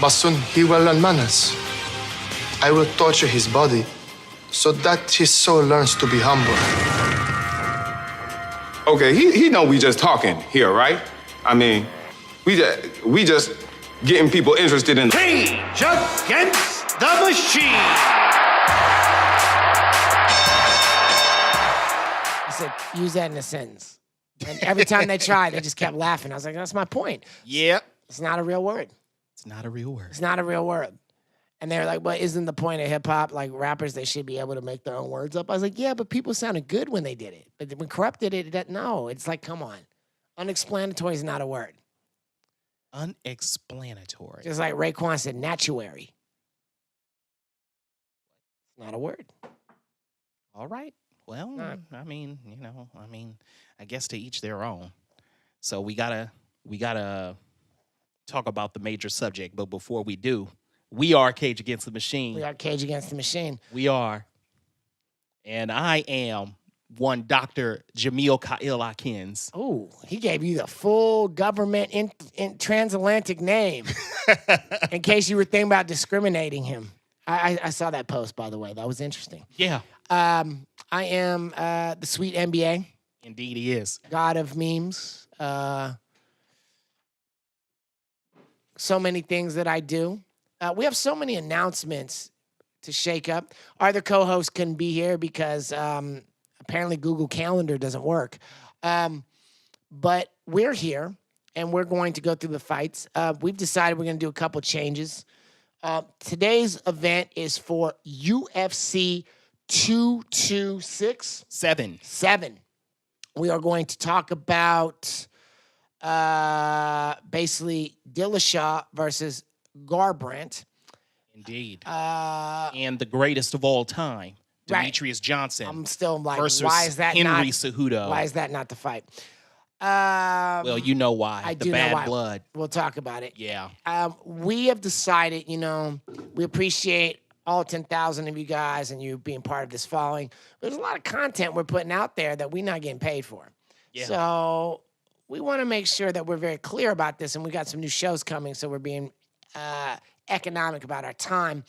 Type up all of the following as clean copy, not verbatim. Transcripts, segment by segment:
but soon he will learn manners. I will torture his body so that his soul learns to be humble. Okay, he know we just talking here, right? I mean, we just getting people interested in Cage Against the Machine. I said, use that in a sentence. And every time they tried, they just kept laughing. I was like, that's my point. Yep. It's not a real word. It's not a real word. It's not a real word. And they're like, well, isn't the point of hip-hop, like rappers, they should be able to make their own words up? I was like, yeah, but people sounded good when they did it. But when Corrupt did it, no. It's like, come on. Unexplanatory is not a word. Unexplanatory. Just like Raekwon said, natuary. It's not a word. All right. Well, I mean, I guess to each their own. So we gotta talk about the major subject. But before we do, we are Cage Against the Machine. We are Cage Against the Machine. We are. And I am one Dr. GoodDoctor Akins. Oh, he gave you the full government in transatlantic name in case you were thinking about discriminating him. I saw that post, by the way. That was interesting. Yeah. I am the SweetMBA. Indeed he is. God of memes. So many things that I do. We have so many announcements to shake up. Our other co-host couldn't be here because apparently Google Calendar doesn't work. But we're here, and we're going to go through the fights. We've decided we're going to do a couple changes. Today's event is for UFC 226. 7. We are going to talk about basically Dillashaw versus Garbrandt. Indeed. And the greatest of all time, Demetrius Johnson. I'm still like, versus why is that Henry not Cejudo. Why is that not the fight? Well, you know why. I the do know bad why. blood. We'll talk about it. Yeah. We have decided, we appreciate all 10,000 of you guys and you being part of this following. There's a lot of content we're putting out there that we're not getting paid for. Yeah. So we want to make sure that we're very clear about this, and we got some new shows coming, so we're being economic about our time.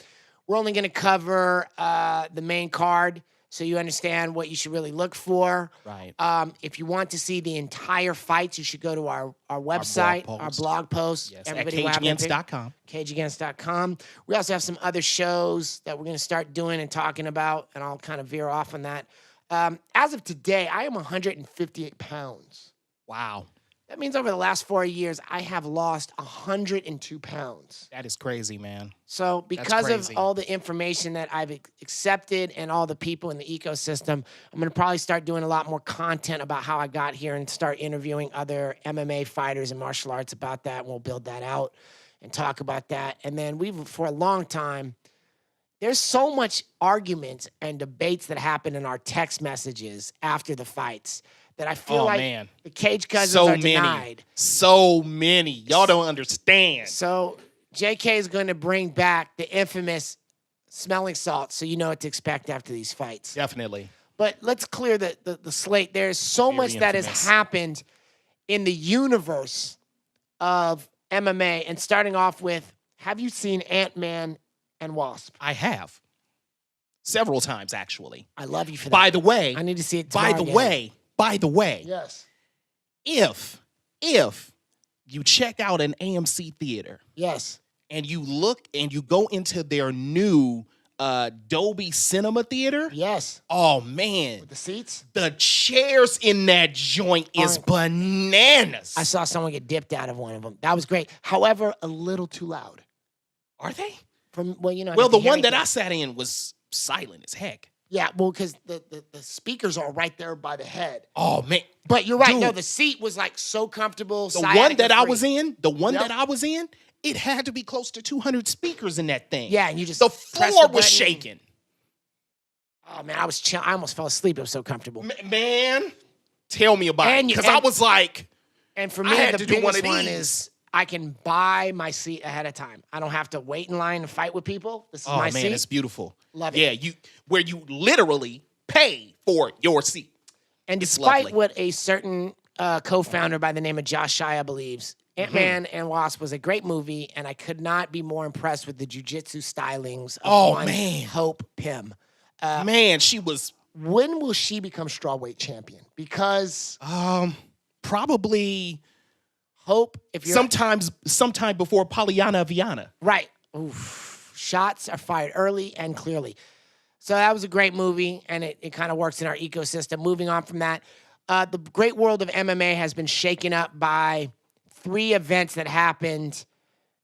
We're only going to cover the main card, so you understand what you should really look for. Right. If you want to see the entire fights, you should go to our website, our blog post. Yes, at cageagainst.com. Cageagainst.com. We also have some other shows that we're going to start doing and talking about, and I'll kind of veer off on that. As of today, I am 158 pounds. Wow. That means over the last 4 years, I have lost 102 pounds. That is crazy, man. So because of all the information that I've accepted and all the people in the ecosystem, I'm going to probably start doing a lot more content about how I got here and start interviewing other MMA fighters and martial arts about that. And we'll build that out and talk about that. And then for a long time, there's so much arguments and debates that happen in our text messages after the fights that I feel the Cage Cousins are denied. So many. Y'all don't understand. So JK is going to bring back the infamous smelling salt so you know what to expect after these fights. Definitely. But let's clear the slate. There's so much that has happened in the universe of MMA. And starting off with, have you seen Ant-Man and Wasp? I have. Several times, actually. I love you for that. By the way. I need to see it tomorrow By the way, yes. If you check out an AMC theater, yes, and you look and you go into their new Dolby Cinema theater, yes. Oh man, with the seats, the chairs in that joint is bananas. I saw someone get dipped out of one of them. That was great. However, a little too loud. Are they? Well, the one that I sat in was silent as heck. Yeah, well, because the speakers are right there by the head. Oh, man. But you're right. Dude, no, the seat was like so comfortable. The one that I was in, it had to be close to 200 speakers in that thing. Yeah, and you just the floor was shaking. Oh, man, I almost fell asleep. It was so comfortable. Man, tell me about it. Because I was like, and for me, the biggest one is I can buy my seat ahead of time. I don't have to wait in line and fight with people. This is my seat. Oh, man, it's beautiful. Love it. Yeah, where you literally pay for your seat. And despite what a certain co-founder by the name of Josh Shia believes, Ant-Man and Wasp was a great movie, and I could not be more impressed with the jiu-jitsu stylings of Hope Pym. Man, she was... When will she become strawweight champion? Because probably Hope, if you're... sometime before Polyana Viana. Right. Oof. Shots are fired early and clearly. So that was a great movie, and it kind of works in our ecosystem. Moving on from that, the great world of MMA has been shaken up by 3 events that happened,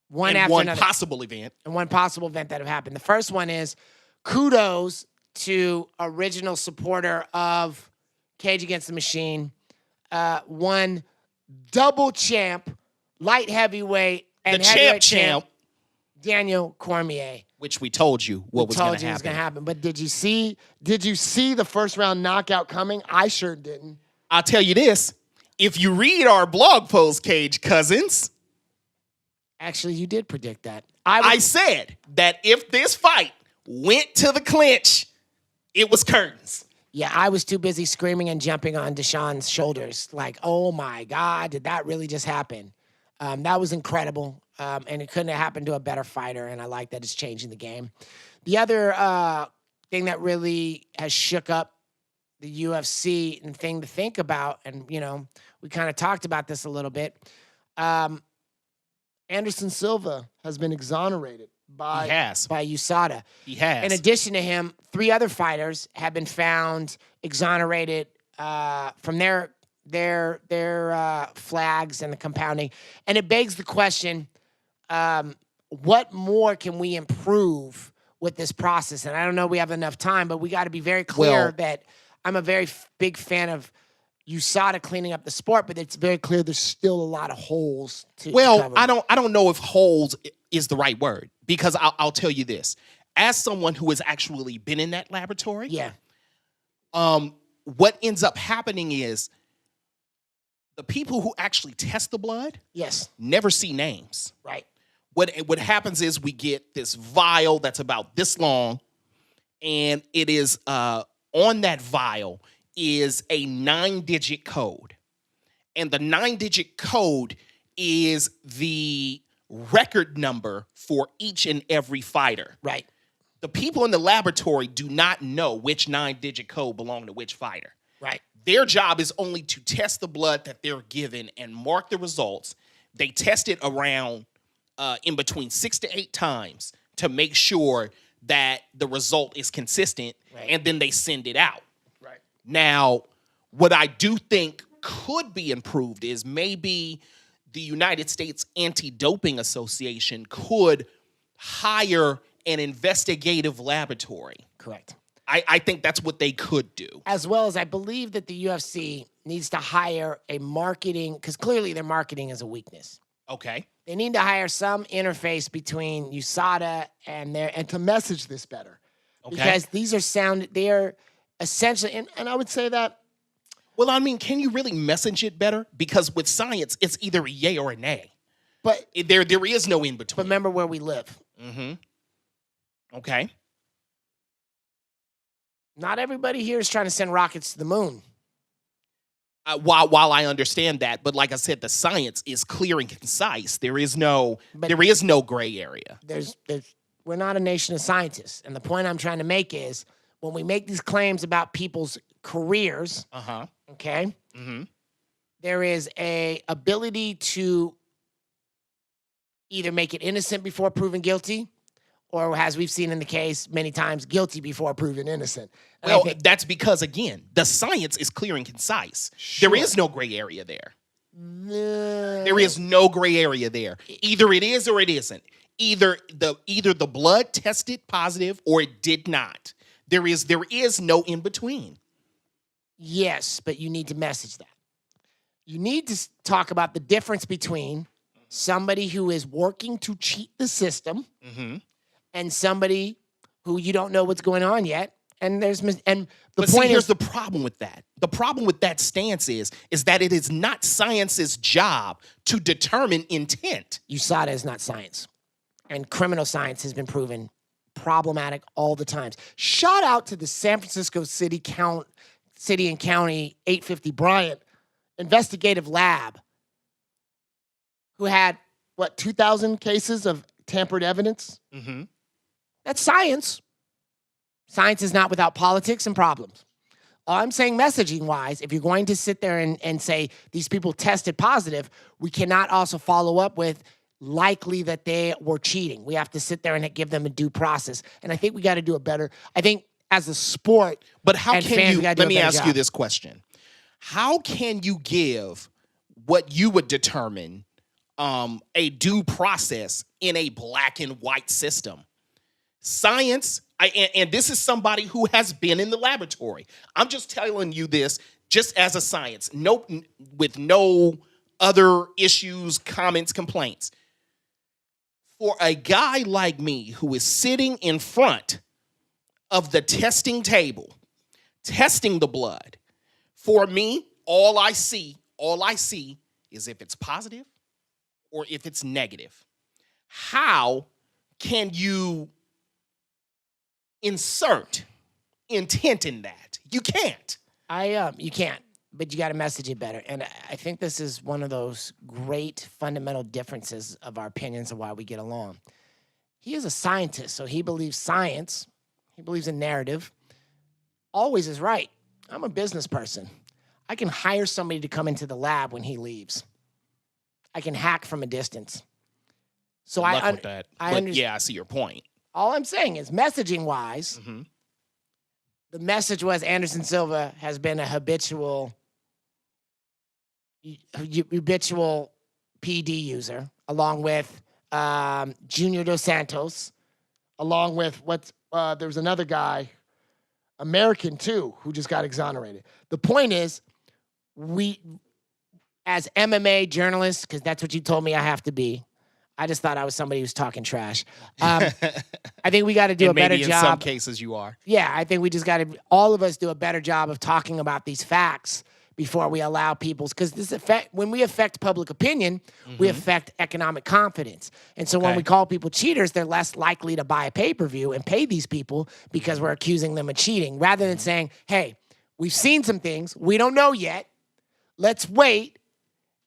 one after another. And one possible event that have happened. The first one is kudos to original supporter of Cage Against the Machine, one double champ, light heavyweight, and the heavyweight champ, Daniel Cormier. Which we told you was going to happen. But did you see the first round knockout coming? I sure didn't. I'll tell you this. If you read our blog post, Cage Cousins. Actually, you did predict that. I said that if this fight went to the clinch, it was curtains. Yeah, I was too busy screaming and jumping on DeShawn's shoulders. Like, oh my God, did that really just happen? That was incredible. And it couldn't have happened to a better fighter. And I like that it's changing the game. The other thing that really has shook up the UFC and thing to think about, and, you know, we kind of talked about this a little bit. Anderson Silva has been exonerated by USADA. He has. In addition to him, 3 other fighters have been found exonerated from their flags and the compounding. And it begs the question, what more can we improve with this process? And I don't know we have enough time, but we got to be very clear that I'm a very big fan of USADA cleaning up the sport, but it's very clear there's still a lot of holes to cover. I don't know if holes is the right word, because I'll tell you this. As someone who has actually been in that laboratory, what ends up happening is the people who actually test the blood never see names. Right. What happens is we get this vial that's about this long, and it is on that vial is a 9-digit code. And the 9-digit code is the record number for each and every fighter. Right. The people in the laboratory do not know which 9-digit code belong to which fighter. Right. Their job is only to test the blood that they're given and mark the results. They test it around in between 6 to 8 times to make sure that the result is consistent, and then they send it out. Right. Now, what I do think could be improved is maybe the United States Anti-Doping Association could hire an investigative laboratory. Correct. I think that's what they could do. As well as I believe that the UFC needs to hire a marketing, because clearly their marketing is a weakness. Okay. They need to hire some interface between USADA and to message this better. Okay. Because they are essentially, and I would say that. Well, I mean, can you really message it better? Because with science, it's either a yay or a nay. But there is no in between. Remember where we live. Mm-hmm. Okay. Not everybody here is trying to send rockets to the moon. While I understand that, but like I said, the science is clear and concise. There is no gray area. We're not a nation of scientists, and the point I'm trying to make is when we make these claims about people's careers, okay, there is a ability to either make it innocent before proven guilty, or as we've seen in the case many times, guilty before proven innocent. And well, that's because, again, the science is clear and concise. Sure. There is no gray area there. There is no gray area there. Either it is or it isn't. Either the blood tested positive or it did not. There is no in between. Yes, but you need to message that. You need to talk about the difference between somebody who is working to cheat the system and somebody who you don't know what's going on yet. And here's the problem with that. The problem with that stance is that it is not science's job to determine intent. USADA is not science. And criminal science has been proven problematic all the times. Shout out to the San Francisco City and County 850 Bryant investigative lab who had, 2,000 cases of tampered evidence? Mm-hmm. That's science. Science is not without politics and problems. All I'm saying messaging-wise, if you're going to sit there and say these people tested positive, we cannot also follow up with likely that they were cheating. We have to sit there and give them a due process. And I think we got to do a better, I think as a sport. But how and can fans, you, we gotta do let a me better ask job. you this question. How can you give what you would determine a due process in a black and white system? Science, and this is somebody who has been in the laboratory. I'm just telling you this just as a science, with no other issues, comments, complaints. For a guy like me who is sitting in front of the testing table, testing the blood, for me, all I see is if it's positive or if it's negative. How can you insert intent in that? You can't. You can't, but you got to message it better. And I think this is one of those great fundamental differences of our opinions of why we get along. He is a scientist, so he believes science, he believes in narrative, always is right. I'm a business person. I can hire somebody to come into the lab when he leaves. I can hack from a distance. So Good luck with that. I understand. Yeah, I see your point. All I'm saying is messaging-wise, the message was Anderson Silva has been a habitual PD user, along with Junior Dos Santos, Along with there was another guy, American too, who just got exonerated. The point is, we, as MMA journalists, because that's what you told me I have to be, I just thought I was somebody who's talking trash. I think we got to do a better maybe job. in some cases you are. Yeah, I think we just got to, all of us do a better job of talking about these facts before we allow people's, because when we affect public opinion, we affect economic confidence. And so when we call people cheaters, they're less likely to buy a pay-per-view and pay these people because we're accusing them of cheating, rather than saying, hey, we've seen some things, we don't know yet, let's wait.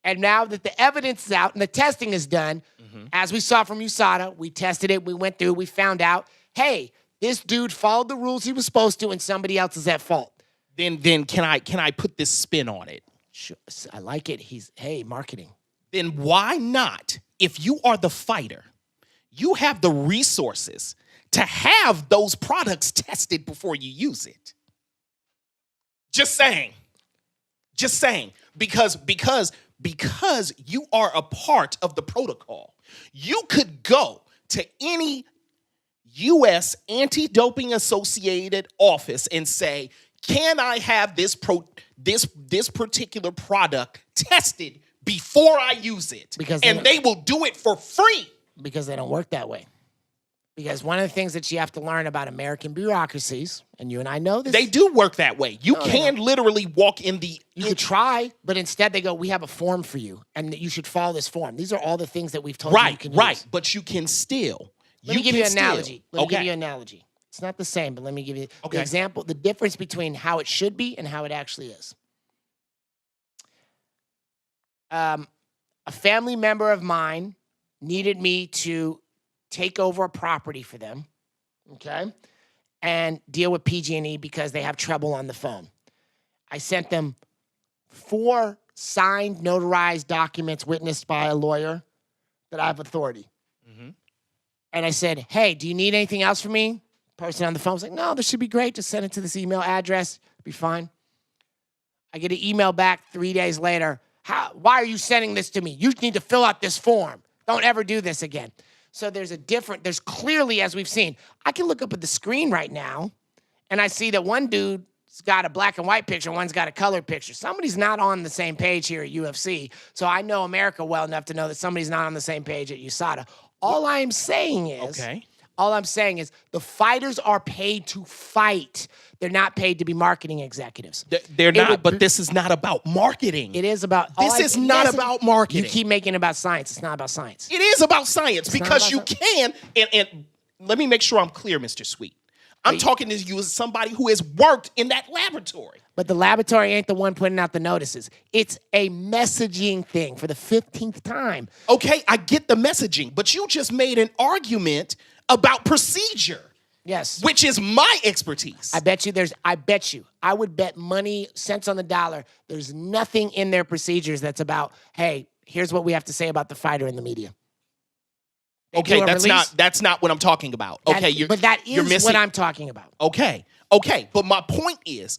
And now that the evidence is out and the testing is done, as we saw from USADA, we tested it, we went through, we found out, hey, this dude followed the rules he was supposed to and somebody else is at fault. Then can I put this spin on it? Sure, I like it. Hey, marketing. Then why not, if you are the fighter, you have the resources to have those products tested before you use it? Just saying. Because you are a part of the protocol. You could go to any U.S. anti-doping associated office and say, can I have this particular product tested before I use it? And they will do it for free. Because they don't work that way. Because one of the things that you have to learn about American bureaucracies, and you and I know this. They do work that way. You can literally walk in the... You could try, but instead they go, we have a form for you, and you should follow this form. These are all the things that we've told you can use. But you can still. Let me give you an analogy. It's not the same, but let me give you the example, the difference between how it should be and how it actually is. A family member of mine needed me to take over a property for them, okay, and deal with PG&E because they have trouble on the phone. I sent them 4 signed, notarized documents witnessed by a lawyer that I have authority. And I said, hey, do you need anything else from me? Person on the phone was like, no, this should be great. Just send it to this email address. It'll be fine. I get an email back 3 days later. Why are you sending this to me? You need to fill out this form. Don't ever do this again. So there's clearly, as we've seen, I can look up at the screen right now and I see that one dude's got a black and white picture, one's got a colored picture. Somebody's not on the same page here at UFC. So I know America well enough to know that somebody's not on the same page at USADA. All I'm saying is the fighters are paid to fight. They're not paid to be marketing executives. They're not, but this is not about marketing. It is about... This is not about marketing. You keep making it about science. It's not about science. It is about science because you can, and let me make sure I'm clear, Mr. Sweet. I'm talking to you as somebody who has worked in that laboratory. But the laboratory ain't the one putting out the notices. It's a messaging thing for the 15th time. Okay, I get the messaging, but you just made an argument about procedure. Yes. Which is my expertise. I bet you, I would bet money, cents on the dollar, there's nothing in their procedures that's about, hey, here's what we have to say about the fighter in the media. Okay, that's not what I'm talking about. Okay, but that is what I'm talking about. Okay, but my point is,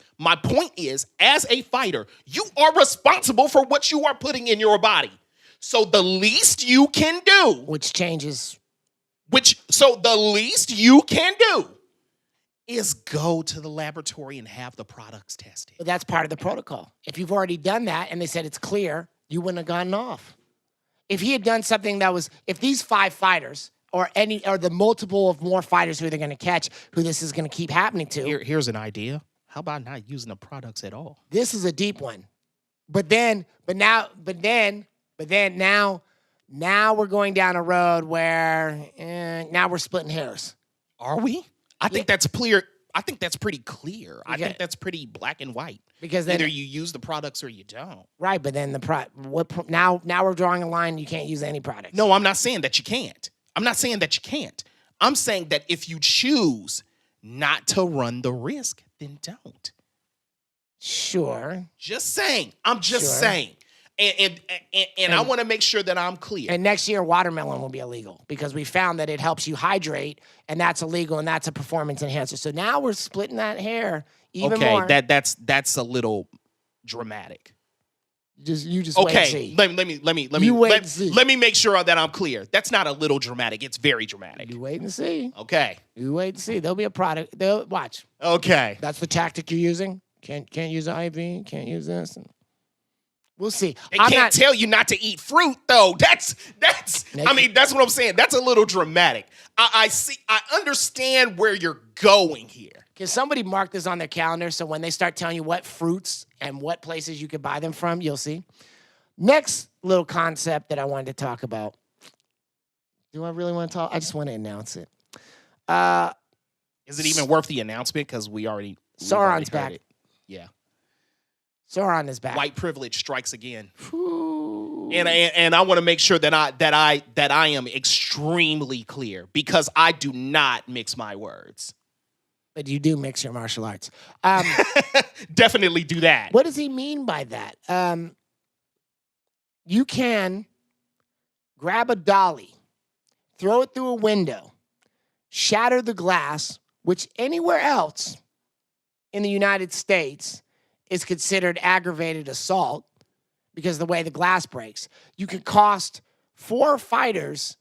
as a fighter, you are responsible for what you are putting in your body. So the least you can do, the least you can do is go to the laboratory and have the products tested. But that's part of the protocol. If you've already done that and they said it's clear, you wouldn't have gotten off. If he had done something if these 5 fighters or the multiple of more fighters who they're going to catch, who this is going to keep happening to. Here's an idea. How about not using the products at all? This is a deep one. But now we're going down a road where now we're splitting hairs. Are we? I think that's clear. I think that's pretty clear. I think that's pretty black and white. Because then, either you use the products or you don't. Right, but then now we're drawing a line. You can't use any products. No, I'm not saying that you can't. I'm saying that if you choose not to run the risk, then don't. Sure. Just saying. I'm just saying. And I want to make sure that I'm clear. And next year, watermelon will be illegal because we found that it helps you hydrate, and that's illegal, and that's a performance enhancer. So now we're splitting that hair even more. Okay, that's a little dramatic. You just wait and see. Let me make sure that I'm clear. That's not a little dramatic. It's very dramatic. You wait and see. Okay. You wait and see. There'll be a product. Watch. Okay. That's the tactic you're using. Can't use an IV. Can't use this. We'll see. They can't tell you not to eat fruit, though. That's what I'm saying. That's a little dramatic. I understand where you're going here. Can somebody mark this on their calendar so when they start telling you what fruits and what places you can buy them from, you'll see? Next little concept that I wanted to talk about. Do I really want to talk? I just want to announce it. Is it even worth the announcement? Because we already Sauron's back. It. Yeah. Sauron is back. White privilege strikes again. And I want to make sure that I am extremely clear because I do not mix my words. But you do mix your martial arts. Definitely do that. What does he mean by that? You can grab a dolly, throw it through a window, shatter the glass, which anywhere else in the United States is considered aggravated assault because of the way the glass breaks. You could cost 4 fighters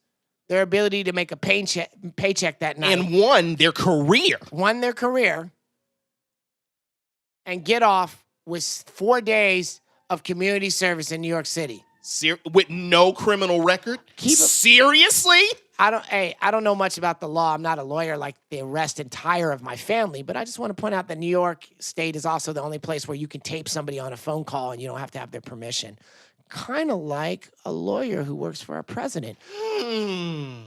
their ability to make a paycheck that night. And won their career. And get off with 4 days of community service in New York City. With no criminal record? Seriously? I don't know much about the law. I'm not a lawyer like the rest entire of my family, but I just want to point out that New York State is also the only place where you can tape somebody on a phone call and you don't have to have their permission. Kind of like a lawyer who works for our president. I'm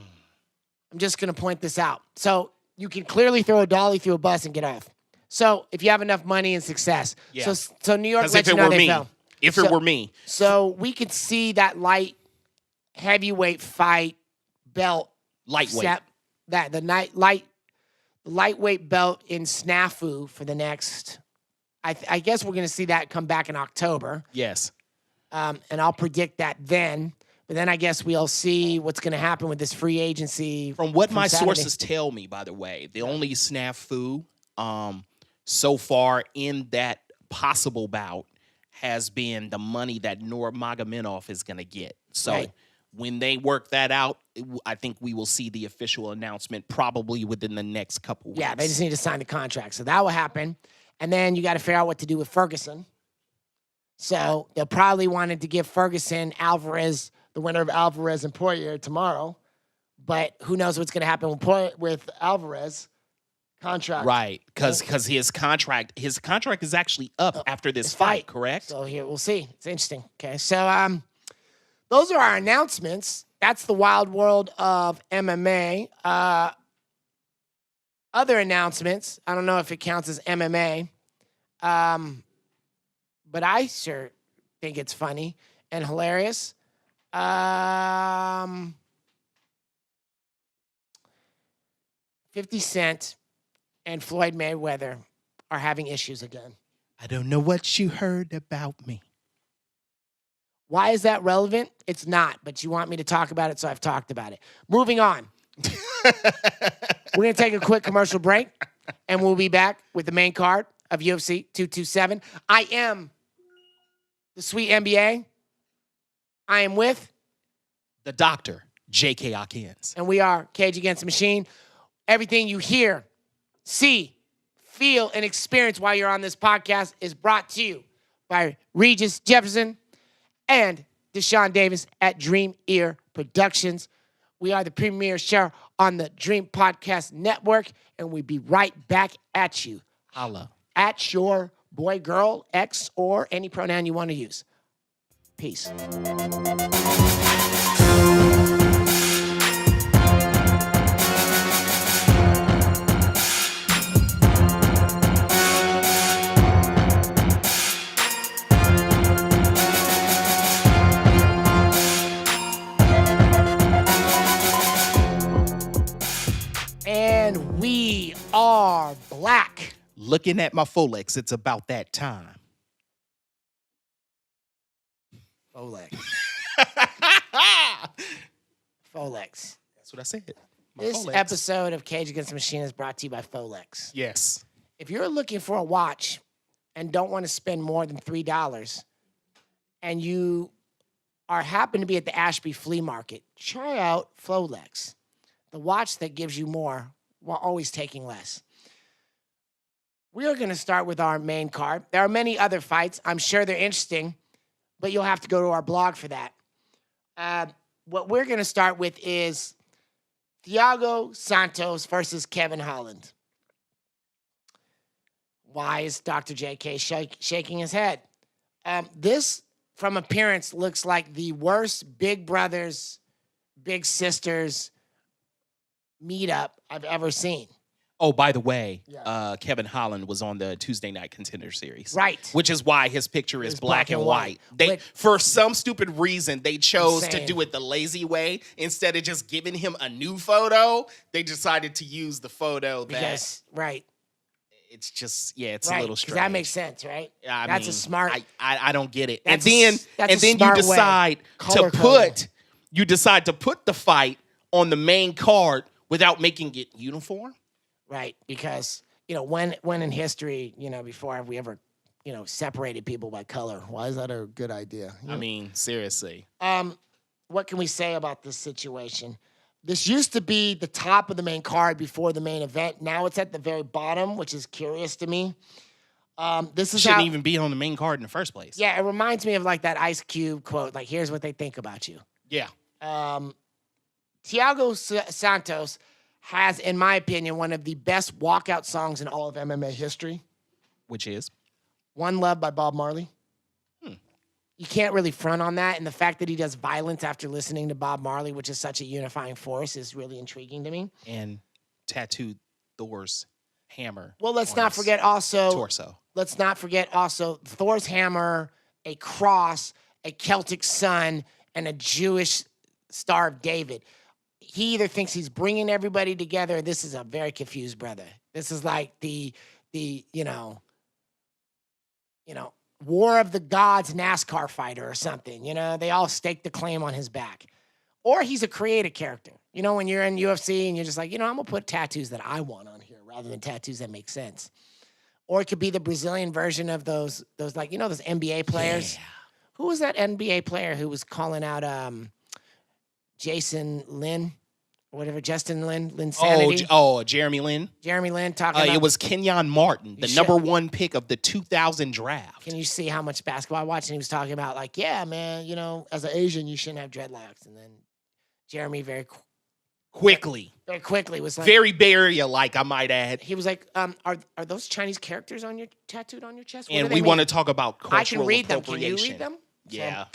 just going to point this out. So you can clearly throw a dolly through a bus and get off. So if you have enough money and success. Yeah. So New York lets you know they fell. If it were me. So we could see that light heavyweight fight belt. Lightweight. Lightweight belt in snafu for the next. I guess we're going to see that come back in October. Yes. And I'll predict that then. But then I guess we'll see what's going to happen with this free agency. From what my sources tell me, by the way, the only snafu so far in that possible bout has been the money that Nurmagomedov is going to get. So when they work that out, I think we will see the official announcement probably within the next couple weeks. Yeah, they just need to sign the contract. So that will happen. And then you got to figure out what to do with Ferguson. So they'll probably wanted to give Ferguson Alvarez, the winner of Alvarez and Poirier tomorrow. But who knows what's going to happen with Alvarez contract. Right, because his contract is actually up after this fight, correct? So here, we'll see. It's interesting. Okay, so those are our announcements. That's the wild world of MMA. Other announcements. I don't know if it counts as MMA, but I sure think it's funny and hilarious. 50 Cent and Floyd Mayweather are having issues again. I don't know what you heard about me. Why is that relevant? It's not, but you want me to talk about it, so I've talked about it. Moving on. We're going to take a quick commercial break, and we'll be back with the main card of UFC 227. I am the SweetMBA. I am with The Doctor, J.K. Akins. and we are Cage Against the Machine. Everything you hear, see, feel, and experience while you're on this podcast is brought to you by Regis Jefferson and DeShawn Davis at Dream Ear Productions. We are the premier show on the Dream Podcast Network, and we'll be right back at you. Holla. At your boy, girl, ex, or any pronoun you want to use. Peace. And we are black. Looking at my Folex, it's about that time. Folex. Folex. That's what I said. My This Folex. episode of Cage Against the Machine is brought to you by Folex. Yes. If you're looking for a watch and don't want to spend more than $3 and you happen to be at the Ashby Flea Market, try out Folex, the watch that gives you more while always taking less. We are going to start with our main card. There are many other fights. I'm sure they're interesting, but you'll have to go to our blog for that. What we're going to start with is Thiago Santos versus Kevin Holland. Why is Dr. JK shaking his head? This, from appearance, looks like the worst Big Brothers, Big Sisters meetup I've ever seen. Oh, by the way, Yeah. Kevin Holland was on the Tuesday Night Contender Series. Right. Which is why his picture is It's black and white. Which- For some stupid reason, they chose to Insane. do it the lazy way. Instead of just giving him a new photo, they decided to use the photo that Because, right. it's just, it's Right. a little 'Cause strange. that makes sense, right? I That's a mean, smart. I don't get it. That's And a then you smart way. decide Color to coding. put the fight on the main card without making it uniform. Right, because when in history, before have we ever, separated people by color? Why is that a good idea? I mean, seriously. What can we say about this situation? This used to be the top of the main card before the main event. Now it's at the very bottom, which is curious to me. This is Shouldn't how, even be on the main card in the first place. Yeah, it reminds me of like that Ice Cube quote, like, here's what they think about you. Yeah. Thiago Santos has, in my opinion, one of the best walkout songs in all of MMA history. Which is? One Love by Bob Marley. You can't really front on that. And the fact that he does violence after listening to Bob Marley, which is such a unifying force, is really intriguing to me. And tattooed Thor's hammer. Well, let's on not his forget also, torso. Thor's hammer, a cross, a Celtic sun, and a Jewish Star of David. He either thinks he's bringing everybody together, or this is a very confused brother. This is like the War of the Gods NASCAR fighter or something. They all stake the claim on his back. Or he's a creative character. When you're in UFC and you're just like, I'm going to put tattoos that I want on here rather than tattoos that make sense. Or it could be the Brazilian version of those those NBA players. Yeah. Who was that NBA player who was calling out Jason Lynn? Or whatever, Justin Lynn, Linsanity? Jeremy Lin. Jeremy Lynn talking about... It was Kenyon Martin, the You number should- 1 pick of the 2000 draft. Can you see how much basketball I watch? And he was talking about like, yeah, man, As an Asian, you shouldn't have dreadlocks. And then Jeremy very Quickly. quickly was like... Very Barrier-like, I might add. He was like, are those Chinese characters tattooed on your chest? What do And they we mean? want to talk about cultural I can read them. Can you appropriation. read them? Yeah.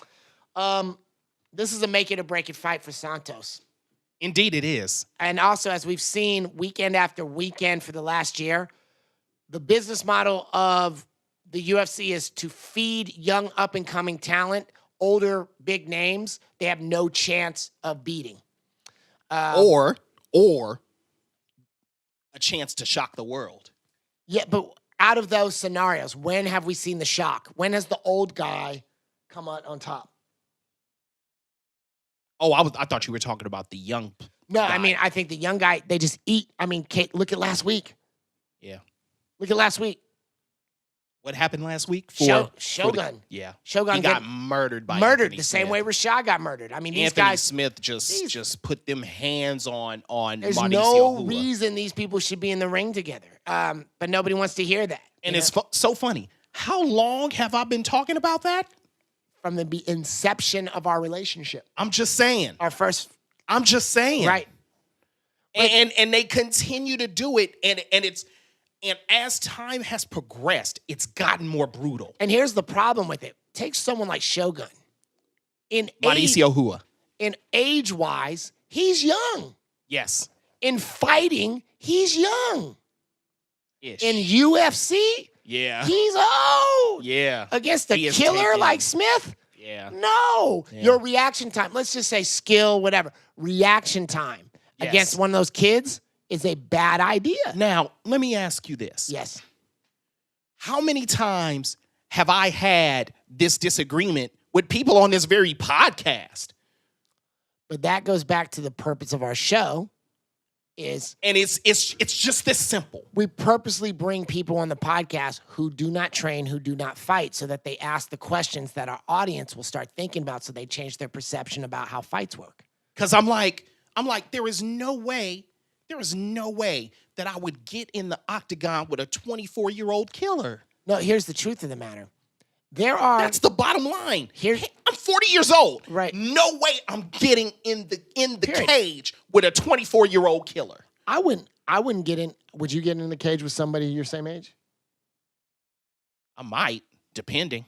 This is a make it or break it fight for Santos. Indeed, it is. And also, as we've seen weekend after weekend for the last year, the business model of the UFC is to feed young up-and-coming talent, older big names they have no chance of beating. Or a chance to shock the world. Yeah, but out of those scenarios, when have we seen the shock? When has the old guy come out on top? Oh, I thought you were talking about the young No, guy. I mean, I think the young guy, they just eat. I mean, Kate, look at last week. Yeah. Look at last week. What happened last week? Shogun. Yeah. Shogun he got murdered by murdered Anthony the same Smith. way Rashad got murdered. I mean, these Anthony guys. Smith just put them hands on There's Mauricio no Hua. reason these people should be in the ring together. But nobody wants to hear that. And it's so funny. How long have I been talking about that? From the inception of our relationship. I'm just saying. Our first. I'm just saying. Right. And they continue to do it, and as time has progressed, it's gotten more brutal. And here's the problem with it. Take someone like Shogun. Mauricio Hua. In age-wise, he's young. Yes. In fighting, he's young. Ish. In UFC, yeah. he's old. Yeah. Against a He is killer taking- like Smith? Yeah. No. Yeah. Your reaction time, let's just say skill, whatever. Reaction time Yes. against one of those kids is a bad idea. Now, let me ask you this. Yes. How many times have I had this disagreement with people on this very podcast? But that goes back to the purpose of our show is And it's just this simple. we purposely bring people on the podcast who do not train, who do not fight, so that they ask the questions that our audience will start thinking about so they change their perception about how fights work. Because I'm like, there is no way that I would get in the octagon with a 24-year-old killer. No, here's the truth of the matter. There are That's the bottom line. Here- Hey, I'm 40 years old. Right. No way I'm getting in the Period. cage with a 24-year-old killer. I wouldn't get in. Would you get in the cage with somebody your same age? I might, depending.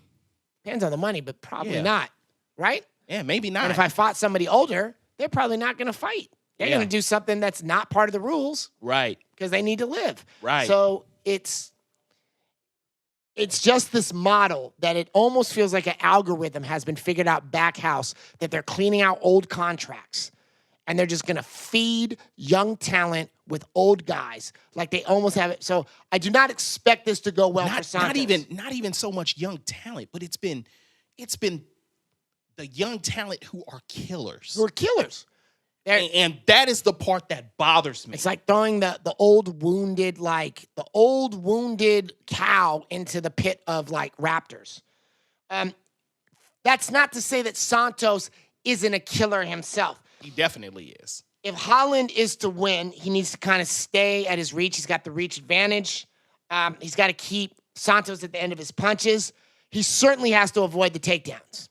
Depends on the money, but probably Yeah. not. Right? Yeah, maybe not. And if I fought somebody older, they're probably not going to fight. They're Yeah. going to do something that's not part of the rules Right. because they need to live. Right. So it's just this model that it almost feels like an algorithm has been figured out back house that they're cleaning out old contracts and they're just going to feed young talent with old guys like they almost have it. So I do not expect this to go well for Santos. not even so much young talent, but it's been the young talent who are killers. Who are killers. And that is the part that bothers me. It's like throwing the old wounded cow into the pit of like raptors. That's not to say that Santos isn't a killer himself. He definitely is. If Holland is to win, he needs to kind of stay at his reach. He's got the reach advantage. He's got to keep Santos at the end of his punches. He certainly has to avoid the takedowns.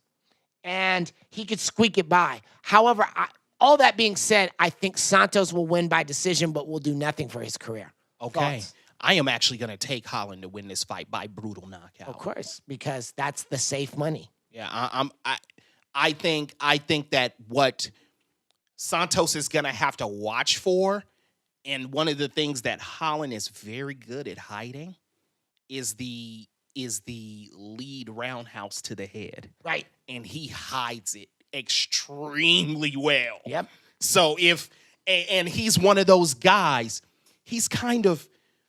And he could squeak it by. However, all that being said, I think Santos will win by decision, but will do nothing for his career. Okay. Thoughts? I am actually going to take Holland to win this fight by brutal knockout. Of course, because that's the safe money. Yeah, I think that what Santos is going to have to watch for, and one of the things that Holland is very good at hiding, is the lead roundhouse to the head. Right. And he hides it extremely well. Yep. So and he's one of those guys,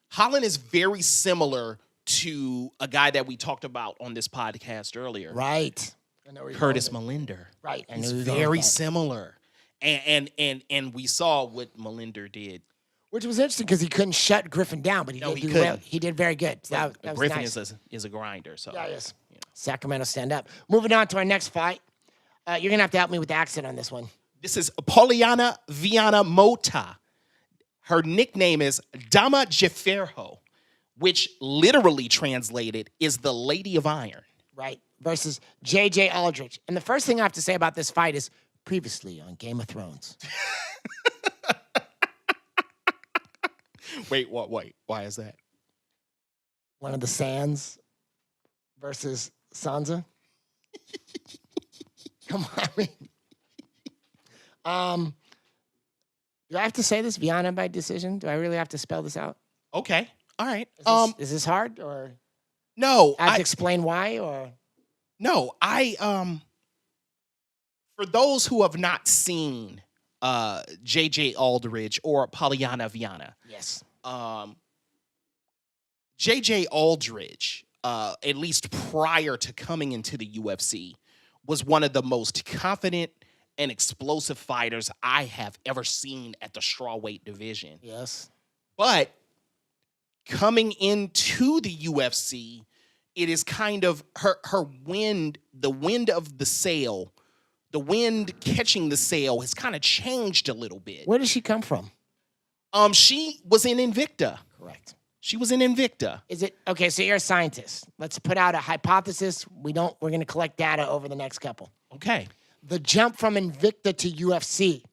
Holland is very similar to a guy that we talked about on this podcast earlier. Right. Curtis Melinder. Right. He's very similar. And we saw what Melinder did. Which was interesting because he couldn't shut Griffin down, but he did very good. That was Griffin nice. is a grinder. So Yeah, yes. you know. Sacramento stand up. Moving on to our next fight. You're going to have to help me with the accent on this one. This is Poliana Viana Mota. Her nickname is Dama Jeferho, which literally translated is the Lady of Iron. Right. Versus J.J. Aldrich. And the first thing I have to say about this fight is previously on Game of Thrones. Wait, what? Wait, why is that? One of the Sands versus Sansa. Come on, I mean. Do I have to say this? Viana by decision? Do I really have to spell this out? Okay. All right. Is this hard or No. I have to explain why or? No. For those who have not seen J.J. Aldridge or Polyana Viana, Yes. J.J. Aldridge, at least prior to coming into the UFC, was one of the most confident and explosive fighters I have ever seen at the strawweight division. Yes. But coming into the UFC, it is kind of her wind, the wind of the sail, the wind catching the sail has kind of changed a little bit. Where did she come from? She was in Invicta. Correct. She was in Invicta. Is it okay? So you're a scientist. Let's put out a hypothesis. We're going to collect data over the next couple. Okay. The jump from Invicta to UFC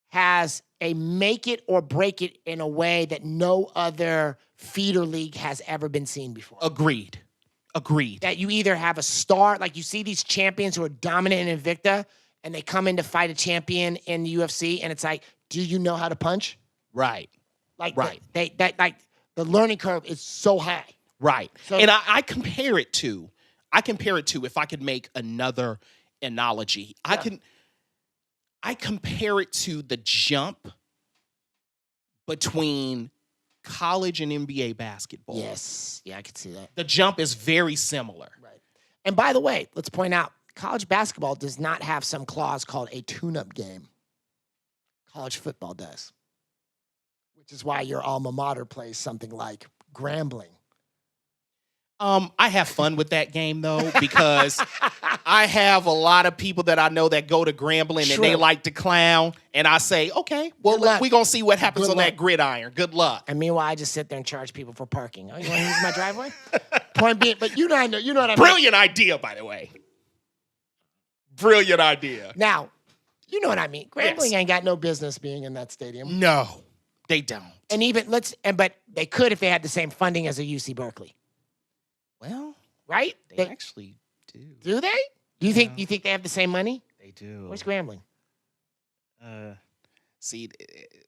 has a make it or break it in a way that no other feeder league has ever been seen before. Agreed. That you either have a star, like you see these champions who are dominant in Invicta, and they come in to fight a champion in the UFC, and it's like, do you know how to punch? Right. Like, Right. Like the learning curve is so high. Right. So- And I compare it to, if I could make another analogy, I compare it to the jump between college and NBA basketball. Yes. Yeah, I could see that. The jump is very similar. Right. And by the way, let's point out, college basketball does not have some clause called a tune-up game. College football does. Which is why your alma mater plays something like Grambling. I have fun with that game though, because I have a lot of people that I know that go to Grambling and they like to clown, and I say, okay, well, we're gonna see what happens on that gridiron. Good luck. And meanwhile, I just sit there and charge people for parking. Oh, you want to use my driveway? Point being, but you know what I mean. Brilliant idea, by the way. Brilliant idea. Now, you know what I mean. Grambling Yes. ain't got no business being in that stadium. No, they don't. And but they could if they had the same funding as a UC Berkeley, Well, right? they actually do. Do they? Do you think they have the same money? They do. Where's Grambling? See,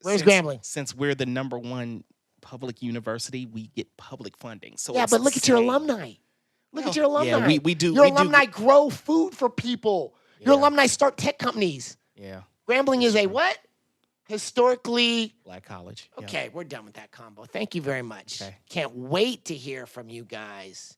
Where's Grambling? Since we're the number 1 public university, we get public funding. So Yeah, it's but look the at your same. alumni. Look at Well, your alumni. yeah, we do- Your we do alumni get- grow food for people. Your Yeah. alumni start tech companies. Yeah, Grambling is a what? Historically. Black college. Yeah. Okay, we're done with that combo. Thank you very much. Okay. Can't wait to hear from you guys.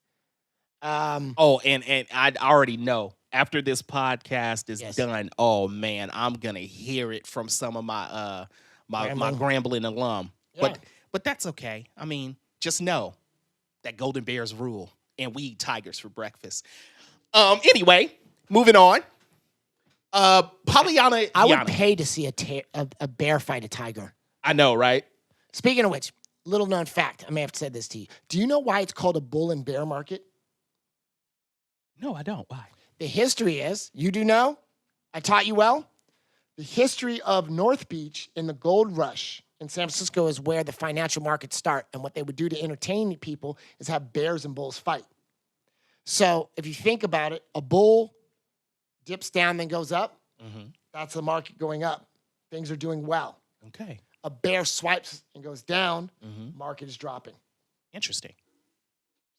Oh, and I already know after this podcast is Yes. done. Oh man, I'm gonna hear it from some of my my Grambling alum. Yeah. But that's okay. I mean, just know that Golden Bears rule, and we eat tigers for breakfast. Anyway, moving on. Polyana. I would Viana. pay to see a bear fight a tiger. I know, right? Speaking of which, little known fact, I may have said this to you. Do you know why it's called a bull and bear market? No, I don't. Why? The history is, you do know? I taught you well? The history of North Beach in the gold rush in San Francisco is where the financial markets start. And what they would do to entertain people is have bears and bulls fight. So if you think about it, a bull dips down, then goes up. That's the market going up. Things are doing well. Okay. A bear swipes and goes down. Market is dropping. Interesting.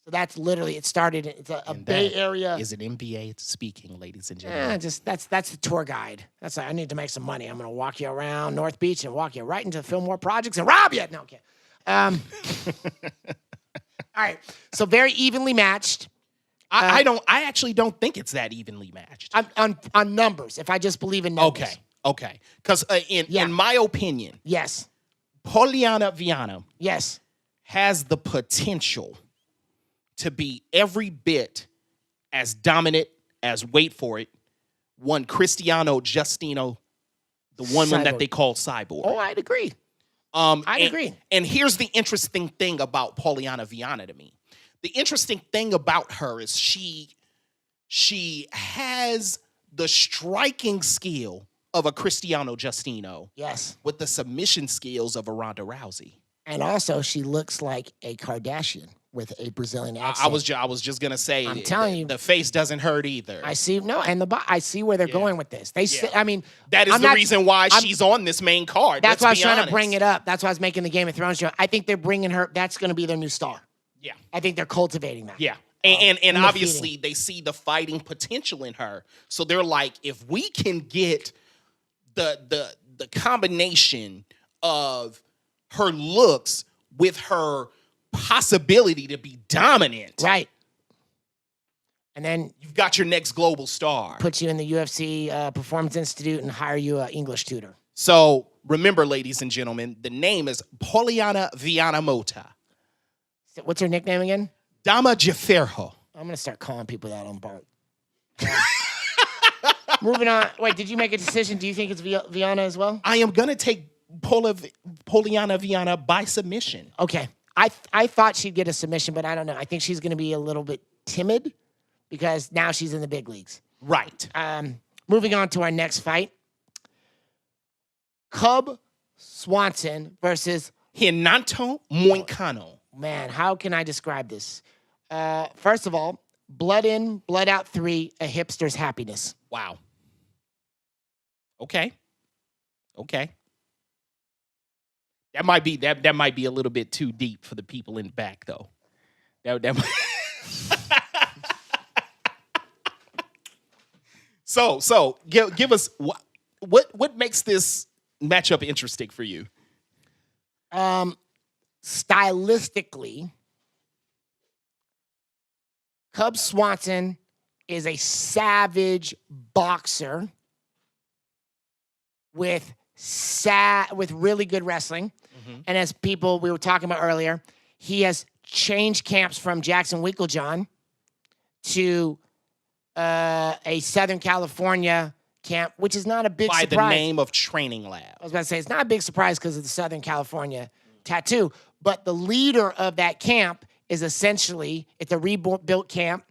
So that's literally, it started, it's a And Bay that Area. is an MBA speaking, ladies and gentlemen. Just that's the tour guide. I need to make some money. I'm gonna walk you around North Beach and walk you right into Fillmore Projects and rob you. No, okay. All right. So very evenly matched. I actually don't think it's that evenly matched. On numbers. If I just believe in numbers. Okay. Because in my opinion, Yes. Polyana Viana Yes. has the potential to be every bit as dominant as, wait for it, one Cristiano Justino, the one Cyborg. that they call Cyborg. Oh, I'd agree. I'd agree. And here's the interesting thing about Polyana Viana to me. The interesting thing about her is she has the striking skill of a Cristiano Justino Yes. with the submission skills of a Ronda Rousey. And also, she looks like a Kardashian. with a Brazilian accent. I was just gonna say. I'm telling you, the face doesn't hurt either. I see. No, and I see where they're going with this. I mean, that is I'm the not- reason why I'm- she's on this main card. That's why I was Let's be trying to honest. bring it up. That's why I was making the Game of Thrones show. I think they're bringing her. That's going to be their new star. Yeah. I think they're cultivating that. Yeah. And in the obviously they see the fighting potential in her. So they're like, if we can get the combination of her looks with her possibility to be dominant, Right. And then you've got your next global star. put you in the UFC Performance Institute and hire you an English tutor. So remember, ladies and gentlemen, the name is Poliana Vianamota. So what's her nickname again? Dama Jaferho. I'm going to start calling people that on Bart. Moving on. Wait, did you make a decision? Do you think it's Viana as well? I am going to take Poliana Viana by submission. Okay. I thought she'd get a submission, but I don't know. I think she's going to be a little bit timid because now she's in the big leagues. Right. Moving on to our next fight. Cub Swanson versus, Renato Moicano. man, how can I describe this? First of all, blood in, blood out 3, a hipster's happiness. Wow. Okay. That might be a little bit too deep for the people in the back, though. That might... So give us what makes this matchup interesting for you? Stylistically, Cub Swanson is a savage boxer with really good wrestling. And as people we were talking about earlier, he has changed camps from Jackson Winklejohn to a Southern California camp, which is not a big By surprise. the name of Training Lab. I was about to say, it's not a big surprise because of the Southern California tattoo, but the leader of that camp is essentially, it's a rebuilt camp.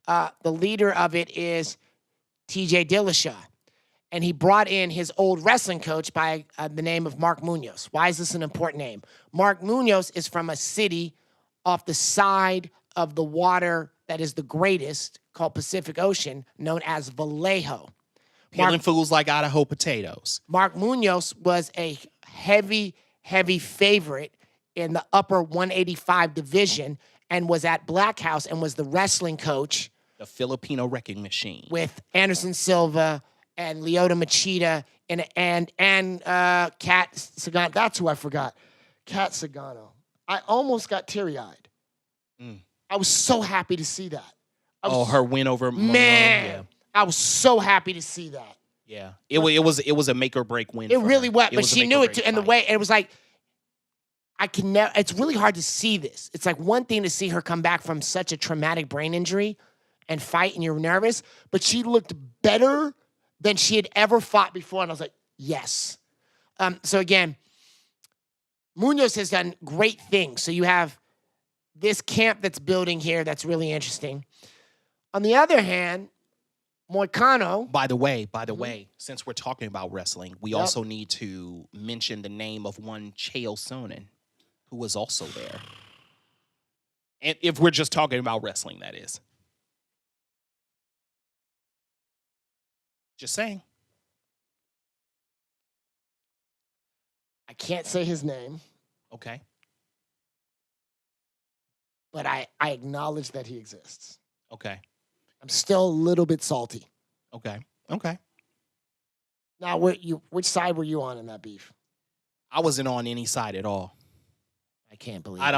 The leader of it is TJ Dillashaw. And he brought in his old wrestling coach by the name of Mark Munoz. Why is this an important name? Mark Munoz is from a city off the side of the water that is the greatest, called Pacific Ocean, known as Vallejo. Peeling fools like Idaho potatoes. Mark Munoz was a heavy favorite in the upper 185 division and was at Black House and was the wrestling coach. The Filipino wrecking machine. With Anderson Silva and Lyoto Machida and Kat Sagano. That's who I forgot. Kat Sagano. I almost got teary-eyed. I was so happy to see that. Her win over Man, yeah. I was so happy to see that. Yeah, it was a make or break win. It for really her. was, It but a she make knew or it too. break And the fight. way it was like, I can never. It's really hard to see this. It's like one thing to see her come back from such a traumatic brain injury and fight, and you're nervous, but she looked better than she had ever fought before, and I was like, yes. So again, Munoz has done great things. So you have this camp that's building here that's really interesting. On the other hand, Moicano. By the way, since we're talking about wrestling, we also need to mention the name of one Chael Sonnen, who was also there. And if we're just talking about wrestling, that is. Just saying. I can't say his name, Okay. but I acknowledge that he exists. Okay. I'm still a little bit salty. Okay. Okay. Now, which side were you on in that beef? I wasn't on any side at all. I can't believe I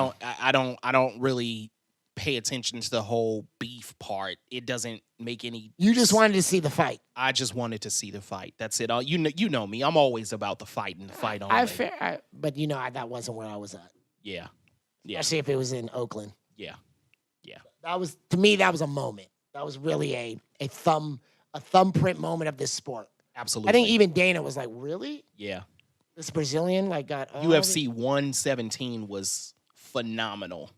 don't really pay attention to the whole beef part. It doesn't make any. You just wanted to see the fight. I just wanted to see the fight. That's it. You know me. I'm always about the fight and the fight only. But that wasn't where I was at. Yeah. Yeah. Especially if it was in Oakland. Yeah. Yeah. That was, to me, that was a moment. That was really a thumbprint moment of this sport. Absolutely. I think even Dana was like, really? Yeah. This Brazilian got all UFC 117 was phenomenal.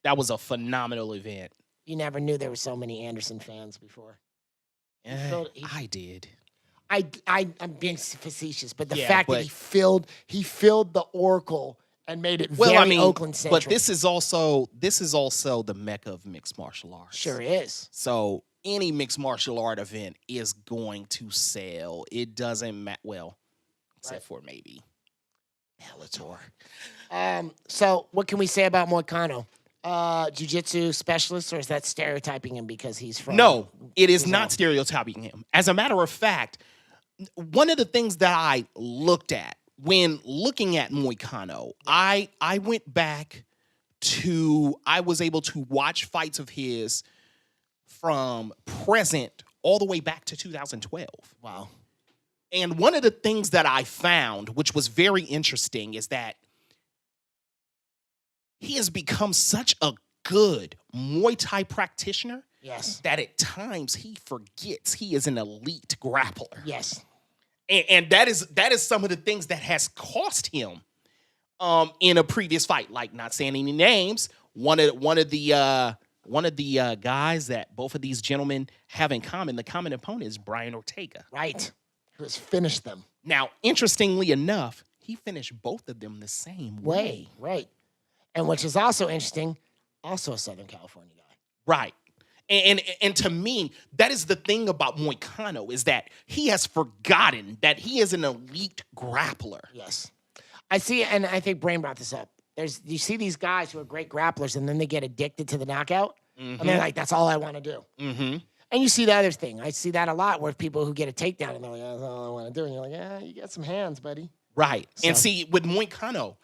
That was a phenomenal event. You never knew there were so many Anderson fans before. I did. I'm being facetious, but the Yeah, fact that he filled the Oracle and made it Well, very I mean, Oakland-centric. but this is also the mecca of mixed martial arts. Sure is. So any mixed martial art event is going to sell. It doesn't matter. Well, except for maybe Bellator. So what can we say about Moicano? Jiu-jitsu specialist, or is that stereotyping him because he's from? No, it is not stereotyping him. As a matter of fact, one of the things that I looked at when looking at Moicano, I went back to, I was able to watch fights of his from present all the way back to 2012. Wow. And one of the things that I found, which was very interesting, is that he has become such a good Muay Thai practitioner. Yes. That at times he forgets he is an elite grappler. Yes. And that is some of the things that has cost him in a previous fight. Like, not saying any names, one of the guys that both of these gentlemen have in common, the common opponent is Brian Ortega. Right. Who has finished them. Now, interestingly enough, he finished both of them the same way. Right. And which is also interesting, also a Southern California guy. Right. And to me, that is the thing about Moicano, is that he has forgotten that he is an elite grappler. Yes. I see, and I think Brain brought this up. You see these guys who are great grapplers, and then they get addicted to the knockout, and they're like, that's all I want to do. Mm-hmm. And you see the other thing. I see that a lot where people who get a takedown, and they're like, that's all I want to do. And you're like, yeah, you got some hands, buddy. Right. And see, with Moicano,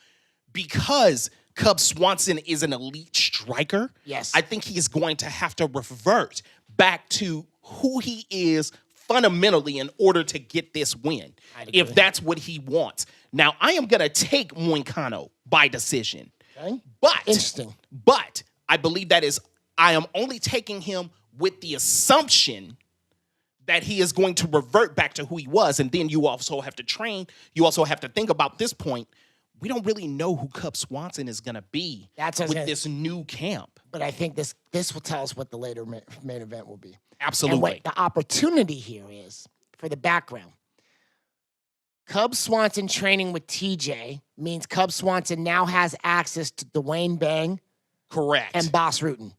because Cub Swanson is an elite striker, yes, I think he is going to have to revert back to who he is fundamentally in order to get this win, if that's what he wants. Now, I am going to take Moicano by decision. Okay. But Interesting. But I believe I am only taking him with the assumption that he is going to revert back to who he was. And then you also have to train. You also have to think about this point. We don't really know who Cub Swanson is going to be with this new camp. But I think this will tell us what the later main event will be. Absolutely. And what the opportunity here is, for the background, Cub Swanson training with TJ means Cub Swanson now has access to Dwayne Bang. Correct. And Boss Rutan.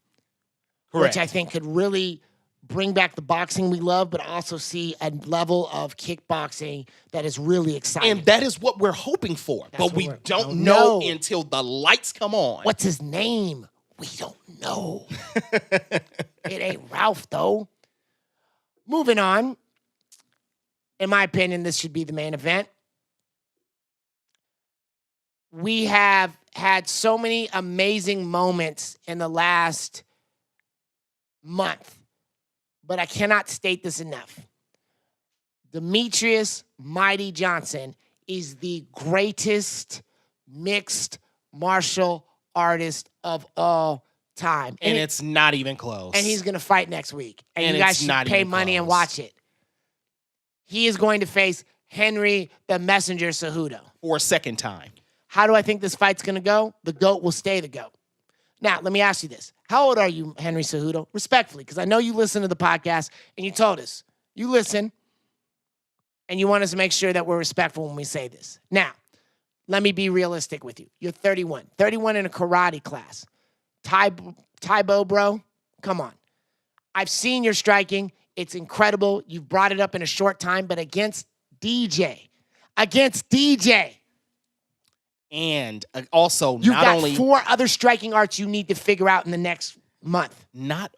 Correct. Which I think could really bring back the boxing we love, but also see a level of kickboxing that is really exciting. And that is what we're hoping for. But we don't know until the lights come on. What's his name? We don't know. It ain't Ralph, though. Moving on. In my opinion, this should be the main event. We have had so many amazing moments in the last month, but I cannot state this enough. Demetrius Mighty Johnson is the greatest mixed martial artist of all time. And it's not even close. And he's going to fight next week. And you guys should pay money and watch it. He is going to face Henry the Messenger Cejudo. For a second time. How do I think this fight's going to go? The GOAT will stay the GOAT. Now, let me ask you this. How old are you, Henry Cejudo? Respectfully, because I know you listen to the podcast, and you told us. You listen, and you want us to make sure that we're respectful when we say this. Now, let me be realistic with you. You're 31. 31 in a karate class. Taibo, bro, come on. I've seen your striking. It's incredible. You've brought it up in a short time, but against DJ. And also, you've got 4 other striking arts you need to figure out in the next month. No,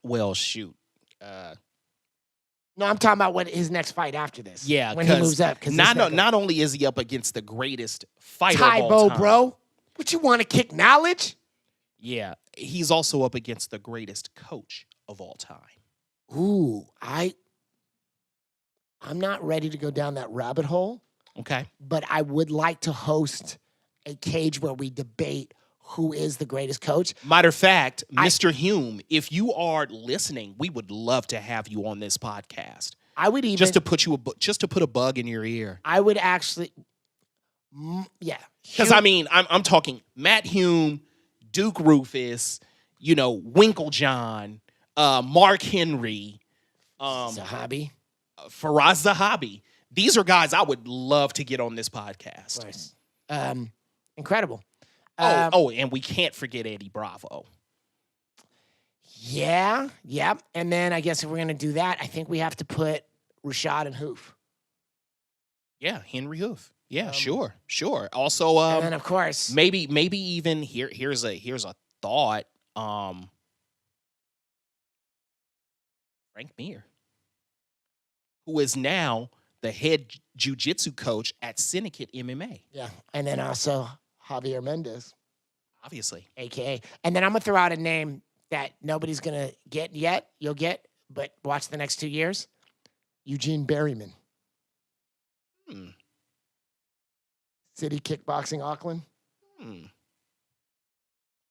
I'm talking about what his next fight after this. Yeah, when he moves up. Not only is he up against the greatest fighter of all Taibo, time, bro. What, you want to kick knowledge? Yeah, he's also up against the greatest coach of all time. Ooh, I'm not ready to go down that rabbit hole. Okay. But I would like to host a cage where we debate who is the greatest coach. Matter of fact, Mr. Hume, if you are listening, we would love to have you on this podcast. I would even just to put a bug in your ear. I would actually, yeah. Because I'm talking Matt Hume, Duke Rufus, Winklejohn, Mark Henry, Zahabi, Faraz Zahabi. These are guys I would love to get on this podcast. Nice. Incredible. And we can't forget Eddie Bravo. Yeah, yep. And then I guess if we're going to do that, I think we have to put Rashad and Hoof. Yeah, Henry Hoof. Yeah, sure. Also, and then of course, maybe even here's a thought. Frank Mir, who is now the head jiu-jitsu coach at Syndicate MMA. Yeah. And then also Javier Mendez. Obviously. AKA. And then I'm going to throw out a name that nobody's going to get yet. You'll get, but watch the next 2 years. Eugene Berryman. City Kickboxing Auckland.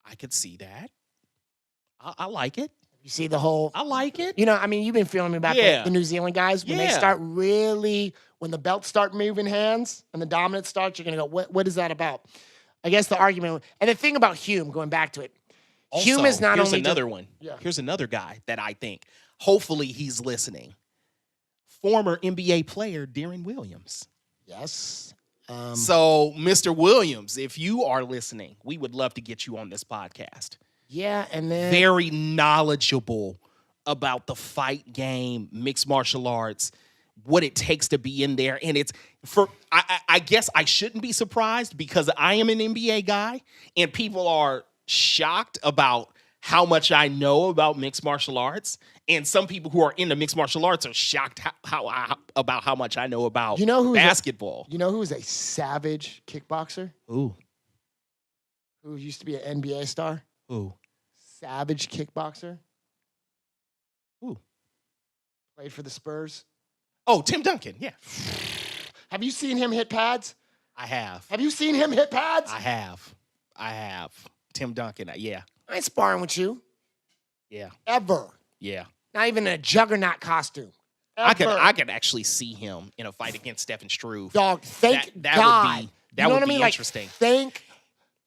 I could see that. I like it. You see the whole... I like it. You know, I mean, you've been feeling me about the New Zealand guys. When they start really... When the belts start moving hands and the dominance starts, you're going to go, what is that about? I guess the argument... And the thing about Hume, going back to it, Also, Hume is not here's only... another one. Yeah. Here's another guy that I think, hopefully he's listening. Former NBA player Deron Williams. Yes. So, Mr. Williams, if you are listening, we would love to get you on this podcast. Yeah, and then... Very knowledgeable about the fight game, mixed martial arts, what it takes to be in there. And it's I guess I shouldn't be surprised because I am an NBA guy and people are shocked about how much I know about mixed martial arts. And some people who are into mixed martial arts are shocked about how much I know about basketball. You know who is a savage kickboxer? Ooh. Who used to be an NBA star? Ooh. Savage kickboxer. Ooh. Played for the Spurs. Oh, Tim Duncan, yeah. Have you seen him hit pads? I have. Have you seen him hit pads? I have. Tim Duncan, yeah. I ain't sparring with you. Yeah. Ever. Yeah. Not even a juggernaut costume. Ever. I could actually see him in a fight against Stephen Struve. Dog, thank that God. Would be, that you know would what I be mean? interesting. Like, thank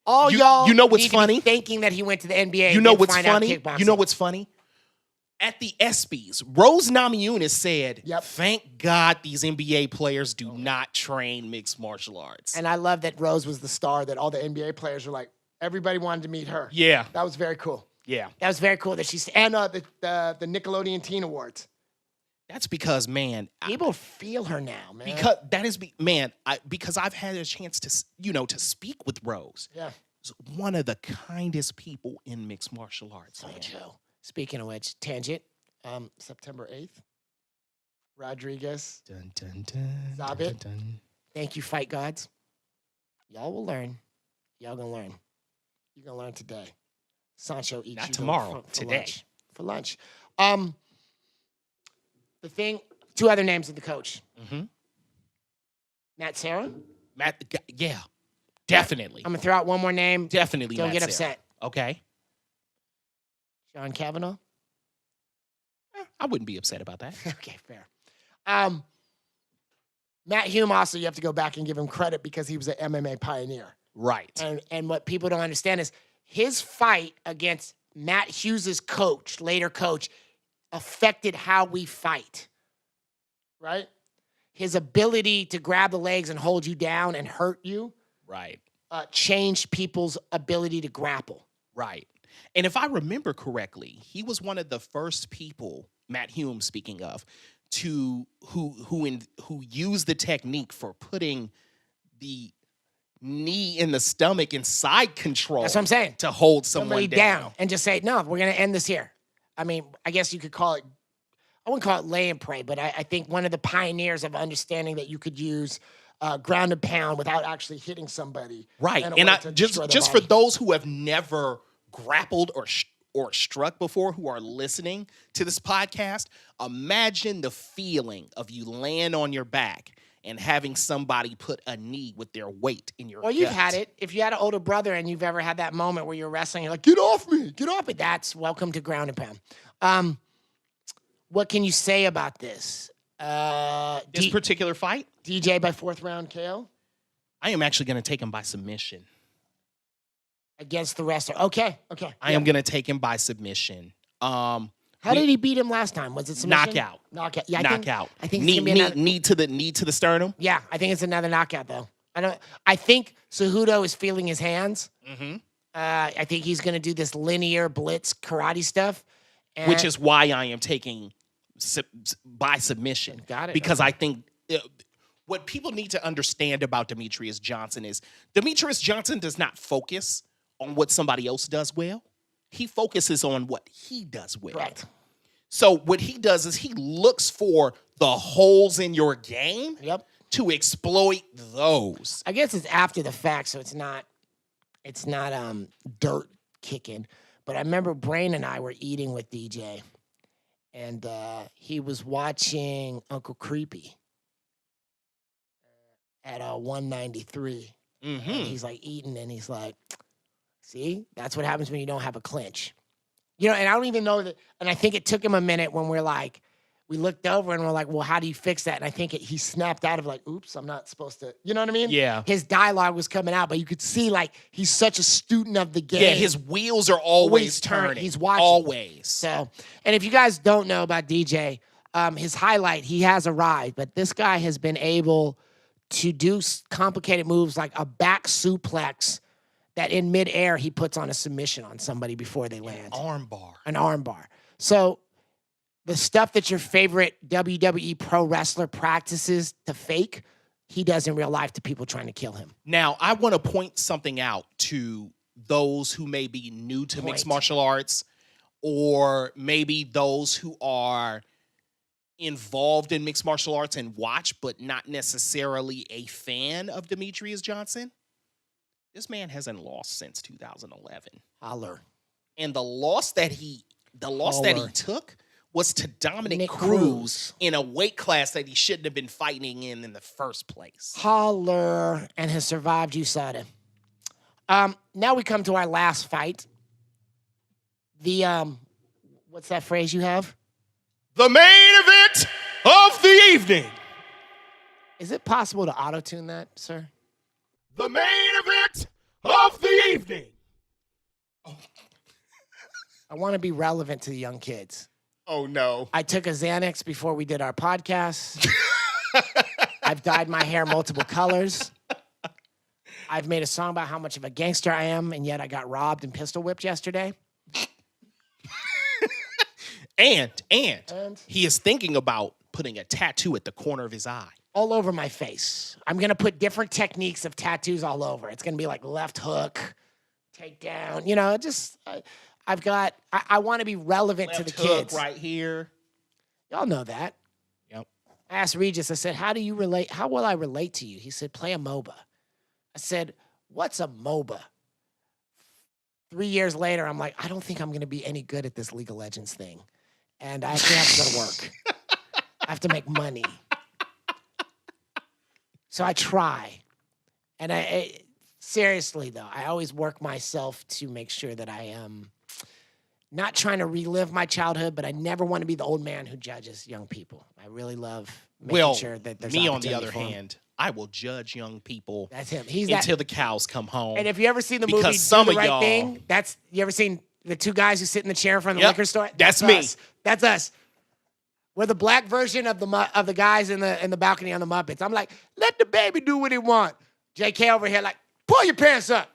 all You- y'all. you know what's need to be funny? thinking that he went to the NBA. You know and what's find out funny? kickboxing. You know what's funny? At the ESPYs, Rose Namajunas said, Yep. thank God these NBA players do not train mixed martial arts. And I love that Rose was the star that all the NBA players were like, everybody wanted to meet her. Yeah. That was very cool. Yeah. that was very cool that she's. And the Nickelodeon Teen Awards. That's because, man, People feel her now, man. because I've had a chance to speak with Rose. Yeah. She's one of the kindest people in mixed martial arts. Man. Joe. Speaking of which, tangent. September 8th. Rodriguez. Dun, dun, dun, Zabit. dun, dun. Thank you, fight gods. Y'all will learn. Y'all gonna learn. You're going to learn today. Sancho eats Not you tomorrow, for today. lunch. For lunch. The thing. Two other names of the coach. Mm-hmm. Matt Serra. Matt, yeah, definitely. I'm gonna throw out one more name. Definitely Don't Matt get Serra. upset. Okay. John Kavanaugh. I wouldn't be upset about that. Okay, fair. Matt Hume also, you have to go back and give him credit because he was an MMA pioneer. Right. And what people don't understand is his fight against Matt Hughes' coach, later coach, affected how we fight, right? His ability to grab the legs and hold you down and hurt you Right. changed people's ability to grapple. Right. And if I remember correctly, he was one of the first people, Matt Hume speaking of, who used the technique for putting the knee in the stomach and side control. That's what I'm saying. To hold someone Somebody down. and just say, no, we're going to end this here. I mean, I guess you could call it, I wouldn't call it lay and pray, but I think one of the pioneers of understanding that you could use ground and pound without actually hitting somebody. Right. in a And way I, to just destroy their for body. those who have never grappled or struck before, who are listening to this podcast, imagine the feeling of you laying on your back and having somebody put a knee with their weight in your Well, you've gut. had it. If you had an older brother and you've ever had that moment where you're wrestling, you're like, get off me, get off me. That's welcome to ground and pound. What can you say about this? This particular fight, DJ by 4th round KO I am actually going to take him by submission. Against the wrestler. Okay. I am going to take him by submission. How did he beat him last time? Was it submission? Knockout. Yeah, Knockout. I think it's gonna be another, knee to the sternum. yeah, I think it's another knockout though. I think Cejudo is feeling his hands. Mm-hmm. I think he's going to do this linear blitz karate stuff. Which is why I am taking by submission. Got it. Because I think what people need to understand about Demetrious Johnson is Demetrious Johnson does not focus on what somebody else does well. He focuses on what he does well. Correct. So what he does is he looks for the holes in your game to exploit those. I guess it's after the fact, so it's not dirt kicking. But I remember Brain and I were eating with DJ, and he was watching Uncle Creepy at 193. Mm-hmm. And he's like eating, and he's like, see, that's what happens when you don't have a clinch. You know, and I don't even know that. And I think it took him a minute when we looked over and we're like, well, how do you fix that? And I think he snapped out of like, oops, I'm not supposed to, you know what I mean? Yeah. His dialogue was coming out, but you could see like he's such a student of the game. Yeah, his wheels are always turning. He's watching. Always. So, and if you guys don't know about DJ, his highlight, he has arrived, but this guy has been able to do complicated moves like a back suplex that in midair he puts on a submission on somebody before they land. An arm bar. So the stuff that your favorite WWE pro wrestler practices to fake, he does in real life to people trying to kill him. Now, I want to point something out to those who may be new to mixed martial arts, or maybe those who are involved in mixed martial arts and watch, but not necessarily a fan of Demetrious Johnson. This man hasn't lost since 2011. Holler. And the loss that he took was to Dominic Nick Cruz in a weight class that he shouldn't have been fighting in the first place. Holler, and has survived USADA. Now we come to our last fight. The what's that phrase you have? The main event of the evening. Is it possible to auto-tune that, sir? The main event of the evening. I want to be relevant to the young kids. Oh, no. I took a Xanax before we did our podcast. I've dyed my hair multiple colors. I've made a song about how much of a gangster I am, and yet I got robbed and pistol whipped yesterday. And he is thinking about putting a tattoo at the corner of his eye. All over my face. I'm going to put different techniques of tattoos all over. It's going to be like left hook, takedown. You know, just I want to be relevant to the kids. Right here. Y'all know that. Yep. I asked Regis, I said, how will I relate to you? He said, play a MOBA. I said, what's a MOBA? 3 years later, I'm like, I don't think I'm going to be any good at this League of Legends thing. And I actually have to go to work. I have to make money. So I try. And I seriously, though, I always work myself to make sure that I am not trying to relive my childhood, but I never want to be the old man who judges young people. I really love making sure that there's me on the opportunity other for 'em. hand, I will judge young people. That's him. Until the cows come home. And if you ever seen the movie Because Do some the of Right y'all- Thing, you ever seen the two guys who sit in the chair in front of the Yep, liquor store? that's me. Us. That's us. We're the black version of the guys in the balcony on the Muppets. I'm like, let the baby do what he want. JK over here like, pull your pants up.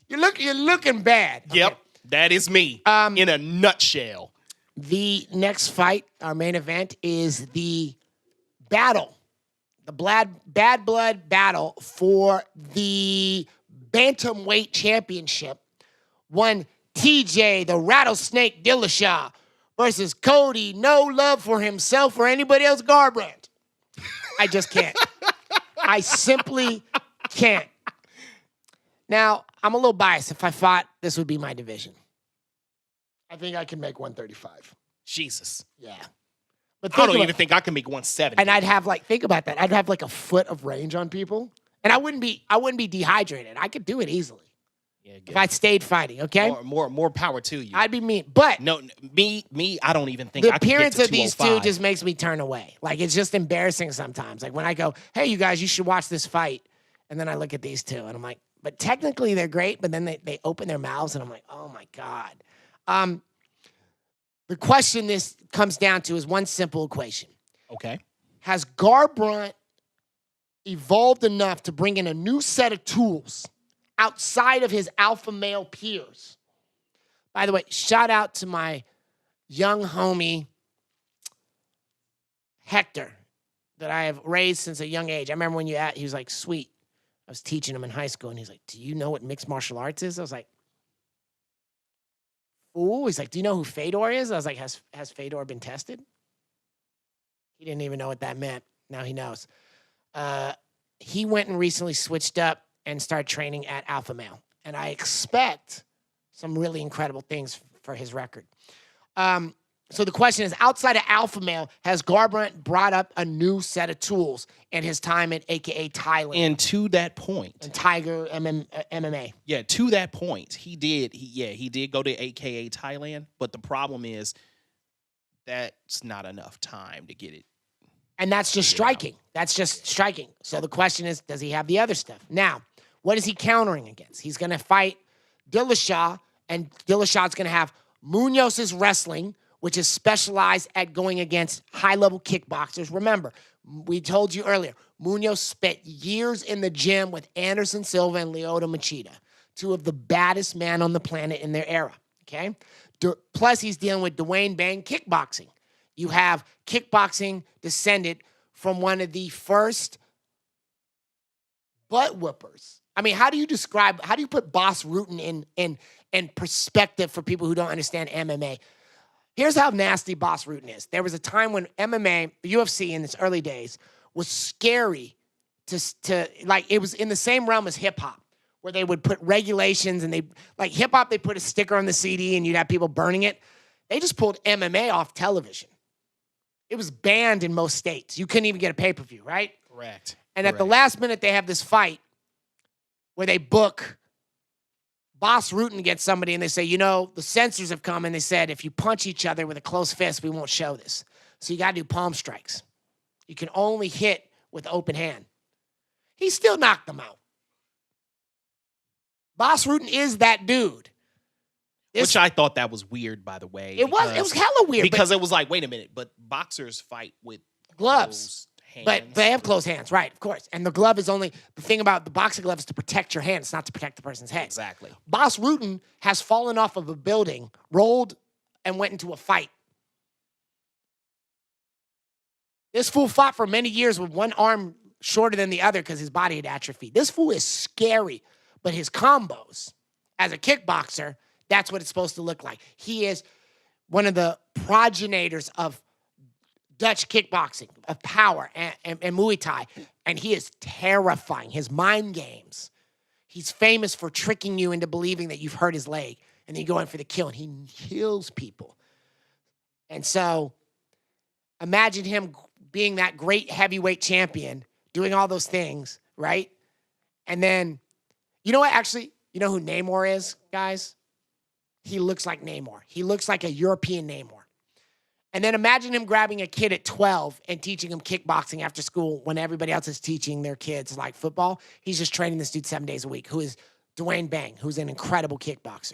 You're looking bad. Yep, Okay. that is me in a nutshell. The next fight, our main event, is the battle, the bad blood battle for the bantamweight championship. One TJ, the Rattlesnake Dillashaw, versus Cody, no love for himself or anybody else, Garbrandt. I just can't. I simply can't. Now, I'm a little biased. If I fought, this would be my division. I think I can make 135. Jesus. Yeah. But I don't even think I can make 170. And I'd have think about that. I'd have like a foot of range on people. And I wouldn't be dehydrated. I could do it easily. Yeah, if I stayed fighting, okay? More power to you. I'd be mean. But no, me, I don't even think the I could get appearance to of these two 205. just makes me turn away. Like, it's just embarrassing sometimes. Like when I go, hey, you guys, you should watch this fight. And then I look at these two and I'm like, but technically they're great, but then they open their mouths and I'm like, oh my God. The question this comes down to is one simple equation. Okay. Has Garbrandt evolved enough to bring in a new set of tools outside of his alpha male peers. By the way, shout out to my young homie, Hector, that I have raised since a young age. I remember when he was like, sweet. I was teaching him in high school, and he's like, do you know what mixed martial arts is? I was like, ooh. He's like, do you know who Fedor is? I was like, has Fedor been tested? He didn't even know what that meant. Now he knows. He went and recently switched up and started training at Alpha Male. And I expect some really incredible things for his record. So the question is, outside of Alpha Male, has Garbrandt brought up a new set of tools in his time at AKA Thailand? And to that point. And Tiger MMA. Yeah, to that point, he did go to AKA Thailand, but the problem is that's not enough time to get it. And that's just striking. That's just striking. So the question is, does he have the other stuff? Now, what is he countering against? He's going to fight Dillashaw, and Dillashaw's going to have Munoz's wrestling, which is specialized at going against high-level kickboxers. Remember, we told you earlier, Munoz spent years in the gym with Anderson Silva and Lyoto Machida, two of the baddest men on the planet in their era, okay? Plus, he's dealing with Dwayne Bang kickboxing. You have kickboxing descended from one of the first butt whoopers. I mean, how do you put Boss Rutan in perspective for people who don't understand MMA? Here's how nasty Boss Rutan is. There was a time when MMA, the UFC in its early days, was scary to like, it was in the same realm as hip hop, where they would put regulations, and like hip hop, they put a sticker on the CD and you'd have people burning it. They just pulled MMA off television. It was banned in most states. You couldn't even get a pay-per-view, right? Correct. And at the last minute, they have this fight where they book Boss Rutan against somebody, and they say, the censors have come, and they said, if you punch each other with a closed fist, we won't show this. So you got to do palm strikes. You can only hit with open hand. He still knocked them out. Boss Rutan is that dude. Which I thought that was weird, by the way. It was hella weird. Because it was like, wait a minute, but boxers fight with gloves. Hands. But they have closed hands, right, of course. And the glove is only, the thing about the boxing glove is to protect your hand. It's not to protect the person's head. Exactly. Boss Rutan has fallen off of a building, rolled, and went into a fight. This fool fought for many years with one arm shorter than the other because his body had atrophied. This fool is scary, but his combos, as a kickboxer, that's what it's supposed to look like. He is one of the progenitors of Dutch kickboxing, of power, and Muay Thai. And he is terrifying. His mind games. He's famous for tricking you into believing that you've hurt his leg. And then you go in for the kill, and he kills people. And so imagine him being that great heavyweight champion, doing all those things, right? And then, you know what, actually, you know who Namor is, guys? He looks like Namor. He looks like a European Namor. And then imagine him grabbing a kid at 12 and teaching him kickboxing after school when everybody else is teaching their kids like football. He's just training this dude 7 days a week, who is Dwayne Bang, who's an incredible kickboxer,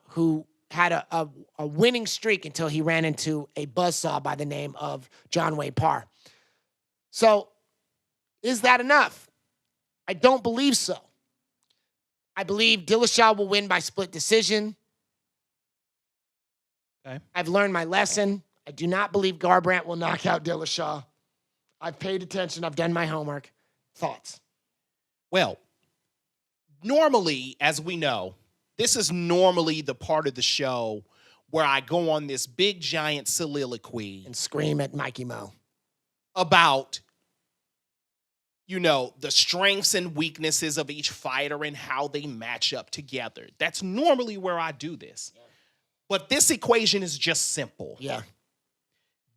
who had a winning streak until he ran into a buzzsaw by the name of John Wayne Parr. So is that enough? I don't believe so. I believe Dillashaw will win by split decision. Okay. I've learned my lesson. I do not believe Garbrandt will knock out Dillashaw. I've paid attention. I've done my homework. Thoughts? Well, normally, as we know, this is normally the part of the show where I go on this big, giant soliloquy And scream at Mikey Mo. about, the strengths and weaknesses of each fighter and how they match up together. That's normally where I do this. Yeah. But this equation is just simple. Yeah.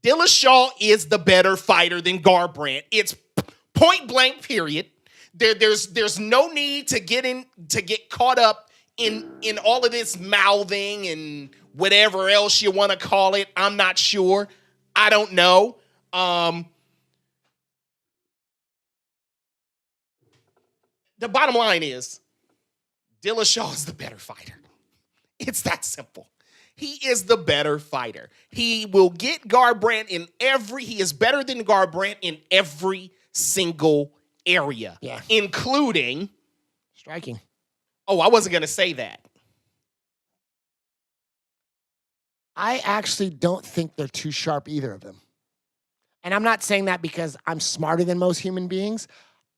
Dillashaw is the better fighter than Garbrandt. It's point blank, period. There's no need to get caught up in all of this mouthing and whatever else you want to call it. I'm not sure. I don't know. The bottom line is Dillashaw is the better fighter. It's that simple. He is the better fighter. He will get Garbrandt he is better than Garbrandt in every single area, Yeah. including. Striking. Oh, I wasn't going to say that. I actually don't think they're too sharp, either of them. And I'm not saying that because I'm smarter than most human beings.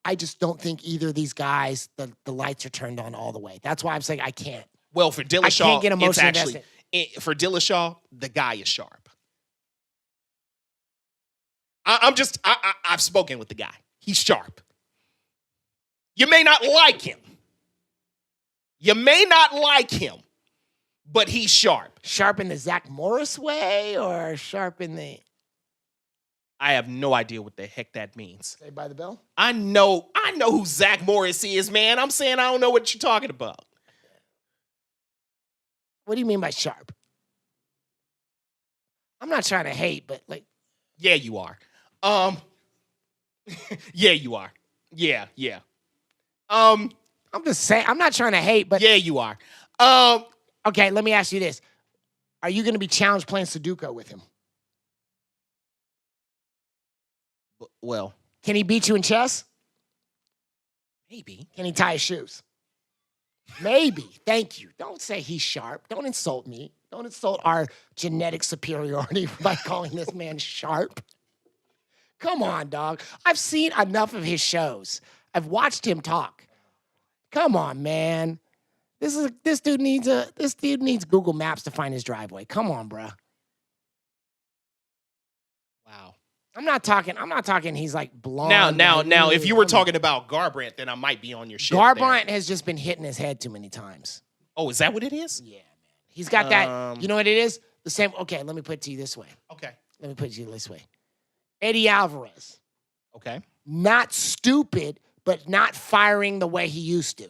I just don't think either of these guys, the lights are turned on all the way. That's why I'm saying I can't. Well, for Dillashaw, I can't get it's emotionally actually for Dillashaw, the guy is sharp. I've spoken with the guy. He's sharp. You may not like him. But he's sharp. Sharp in the Zach Morris way or sharp in the... I have no idea what the heck that means. Say by the bell? I know who Zach Morris is, man. I'm saying I don't know what you're talking about. What do you mean by sharp? I'm not trying to hate, but like... Yeah, you are. Yeah, you are. Yeah. I'm just saying, I'm not trying to hate, but... Yeah, you are. Okay, let me ask you this. Are you going to be challenged playing Sudoku with him? Well, Can he beat you in chess? maybe. Can he tie his shoes? Maybe. Thank you. Don't say he's sharp. Don't insult me. Don't insult our genetic superiority by calling this man sharp. Come on, dog. I've seen enough of his shows. I've watched him talk. Come on, man. This dude needs Google Maps to find his driveway. Come on, bruh. Wow. I'm not talking he's like blonde. Now, if you were talking about Garbrandt, then I might be on your shit. Garbrandt has just been hitting his head too many times. Oh, is that what it is? Yeah, man. He's got that. You know what it is? The same. Okay, let me put it to you this way. Okay. Eddie Alvarez. Okay. Not stupid, but not firing the way he used to.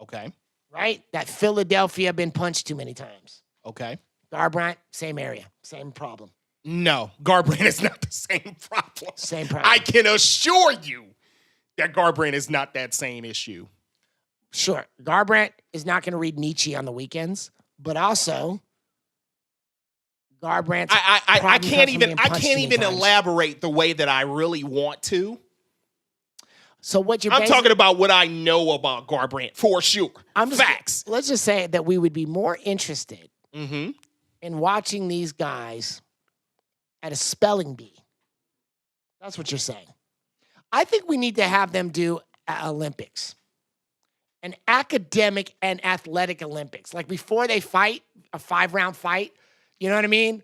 Okay. Right? That Philadelphia been punched too many times. Okay. Garbrandt, same area, same problem. No, Garbrandt is not the same problem. Same problem. I can assure you that Garbrandt is not that same issue. Sure, Garbrandt is not going to read Nietzsche on the weekends, but also Garbrandt's I can't even times. elaborate the way that I really want to. So what you're I'm talking about what I know about Garbrandt for sure. Facts. Let's just say that we would be more interested Mm-hmm. in watching these guys at a spelling bee. That's what you're saying. I think we need to have them do Olympics. An academic and athletic Olympics. Like before they fight, a 5-round fight, you know what I mean?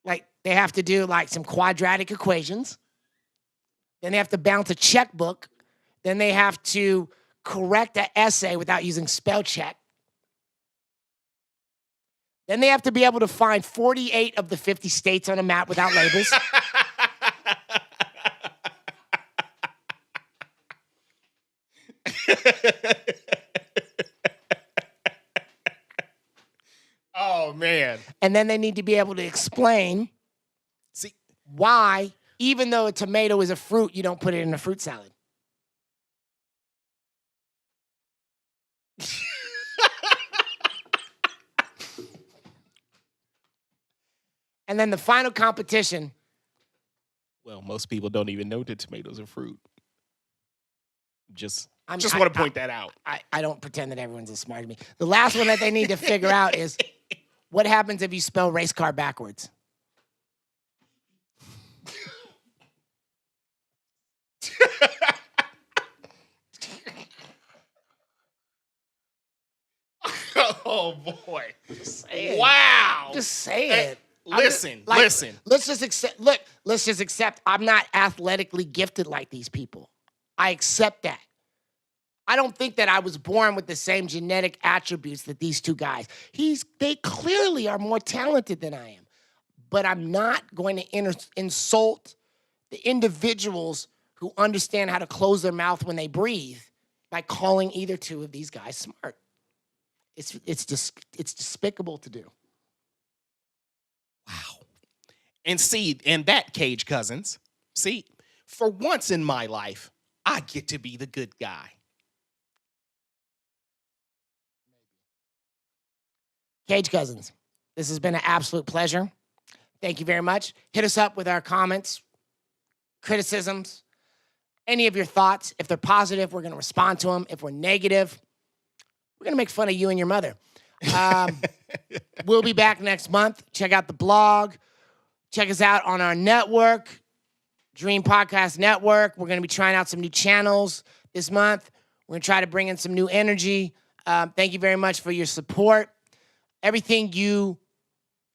Like they have to do like some quadratic equations. Then they have to bounce a checkbook. Then they have to correct an essay without using spell check. Then they have to be able to find 48 of the 50 states on a map without labels. Oh, man. And then they need to be able to explain why, even though a tomato is a fruit, you don't put it in a fruit salad. And then the final competition. Well, most people don't even know that tomatoes are fruit. Just want to point that out. I don't pretend that everyone's as smart as me. The last one that they need to figure out is what happens if you spell race car backwards? Oh, boy. Saying. Wow. Just say Hey, it. listen. Let's just accept. Look, let's just accept. I'm not athletically gifted like these people. I accept that. I don't think that I was born with the same genetic attributes that these two guys. They clearly are more talented than I am. But I'm not going to insult the individuals who understand how to close their mouth when they breathe by calling either two of these guys smart. It's despicable to do. Wow. And see, and that, Cage Cousins, see, for once in my life, I get to be the good guy. Cage Cousins, this has been an absolute pleasure. Thank you very much. Hit us up with our comments, criticisms, any of your thoughts. If they're positive, we're going to respond to them. If we're negative, we're going to make fun of you and your mother. We'll be back next month. Check out the blog. Check us out on our network, Dream Podcast Network. We're going to be trying out some new channels this month. We're going to try to bring in some new energy. Thank you very much for your support. Everything you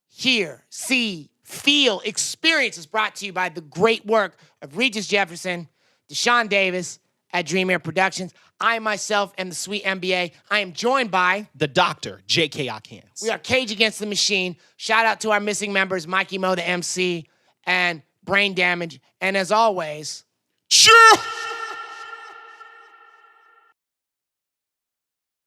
hear, see, feel, experience is brought to you by the great work of Regis Jefferson, DeShawn Davis at Dream Air Productions. I myself am the SweetMBA. I am joined by The Doctor, J.K. Akins. We are Cage Against the Machine. Shout out to our missing members, Mikey Mo, the MC, and Brain Damage. And as always, Sure.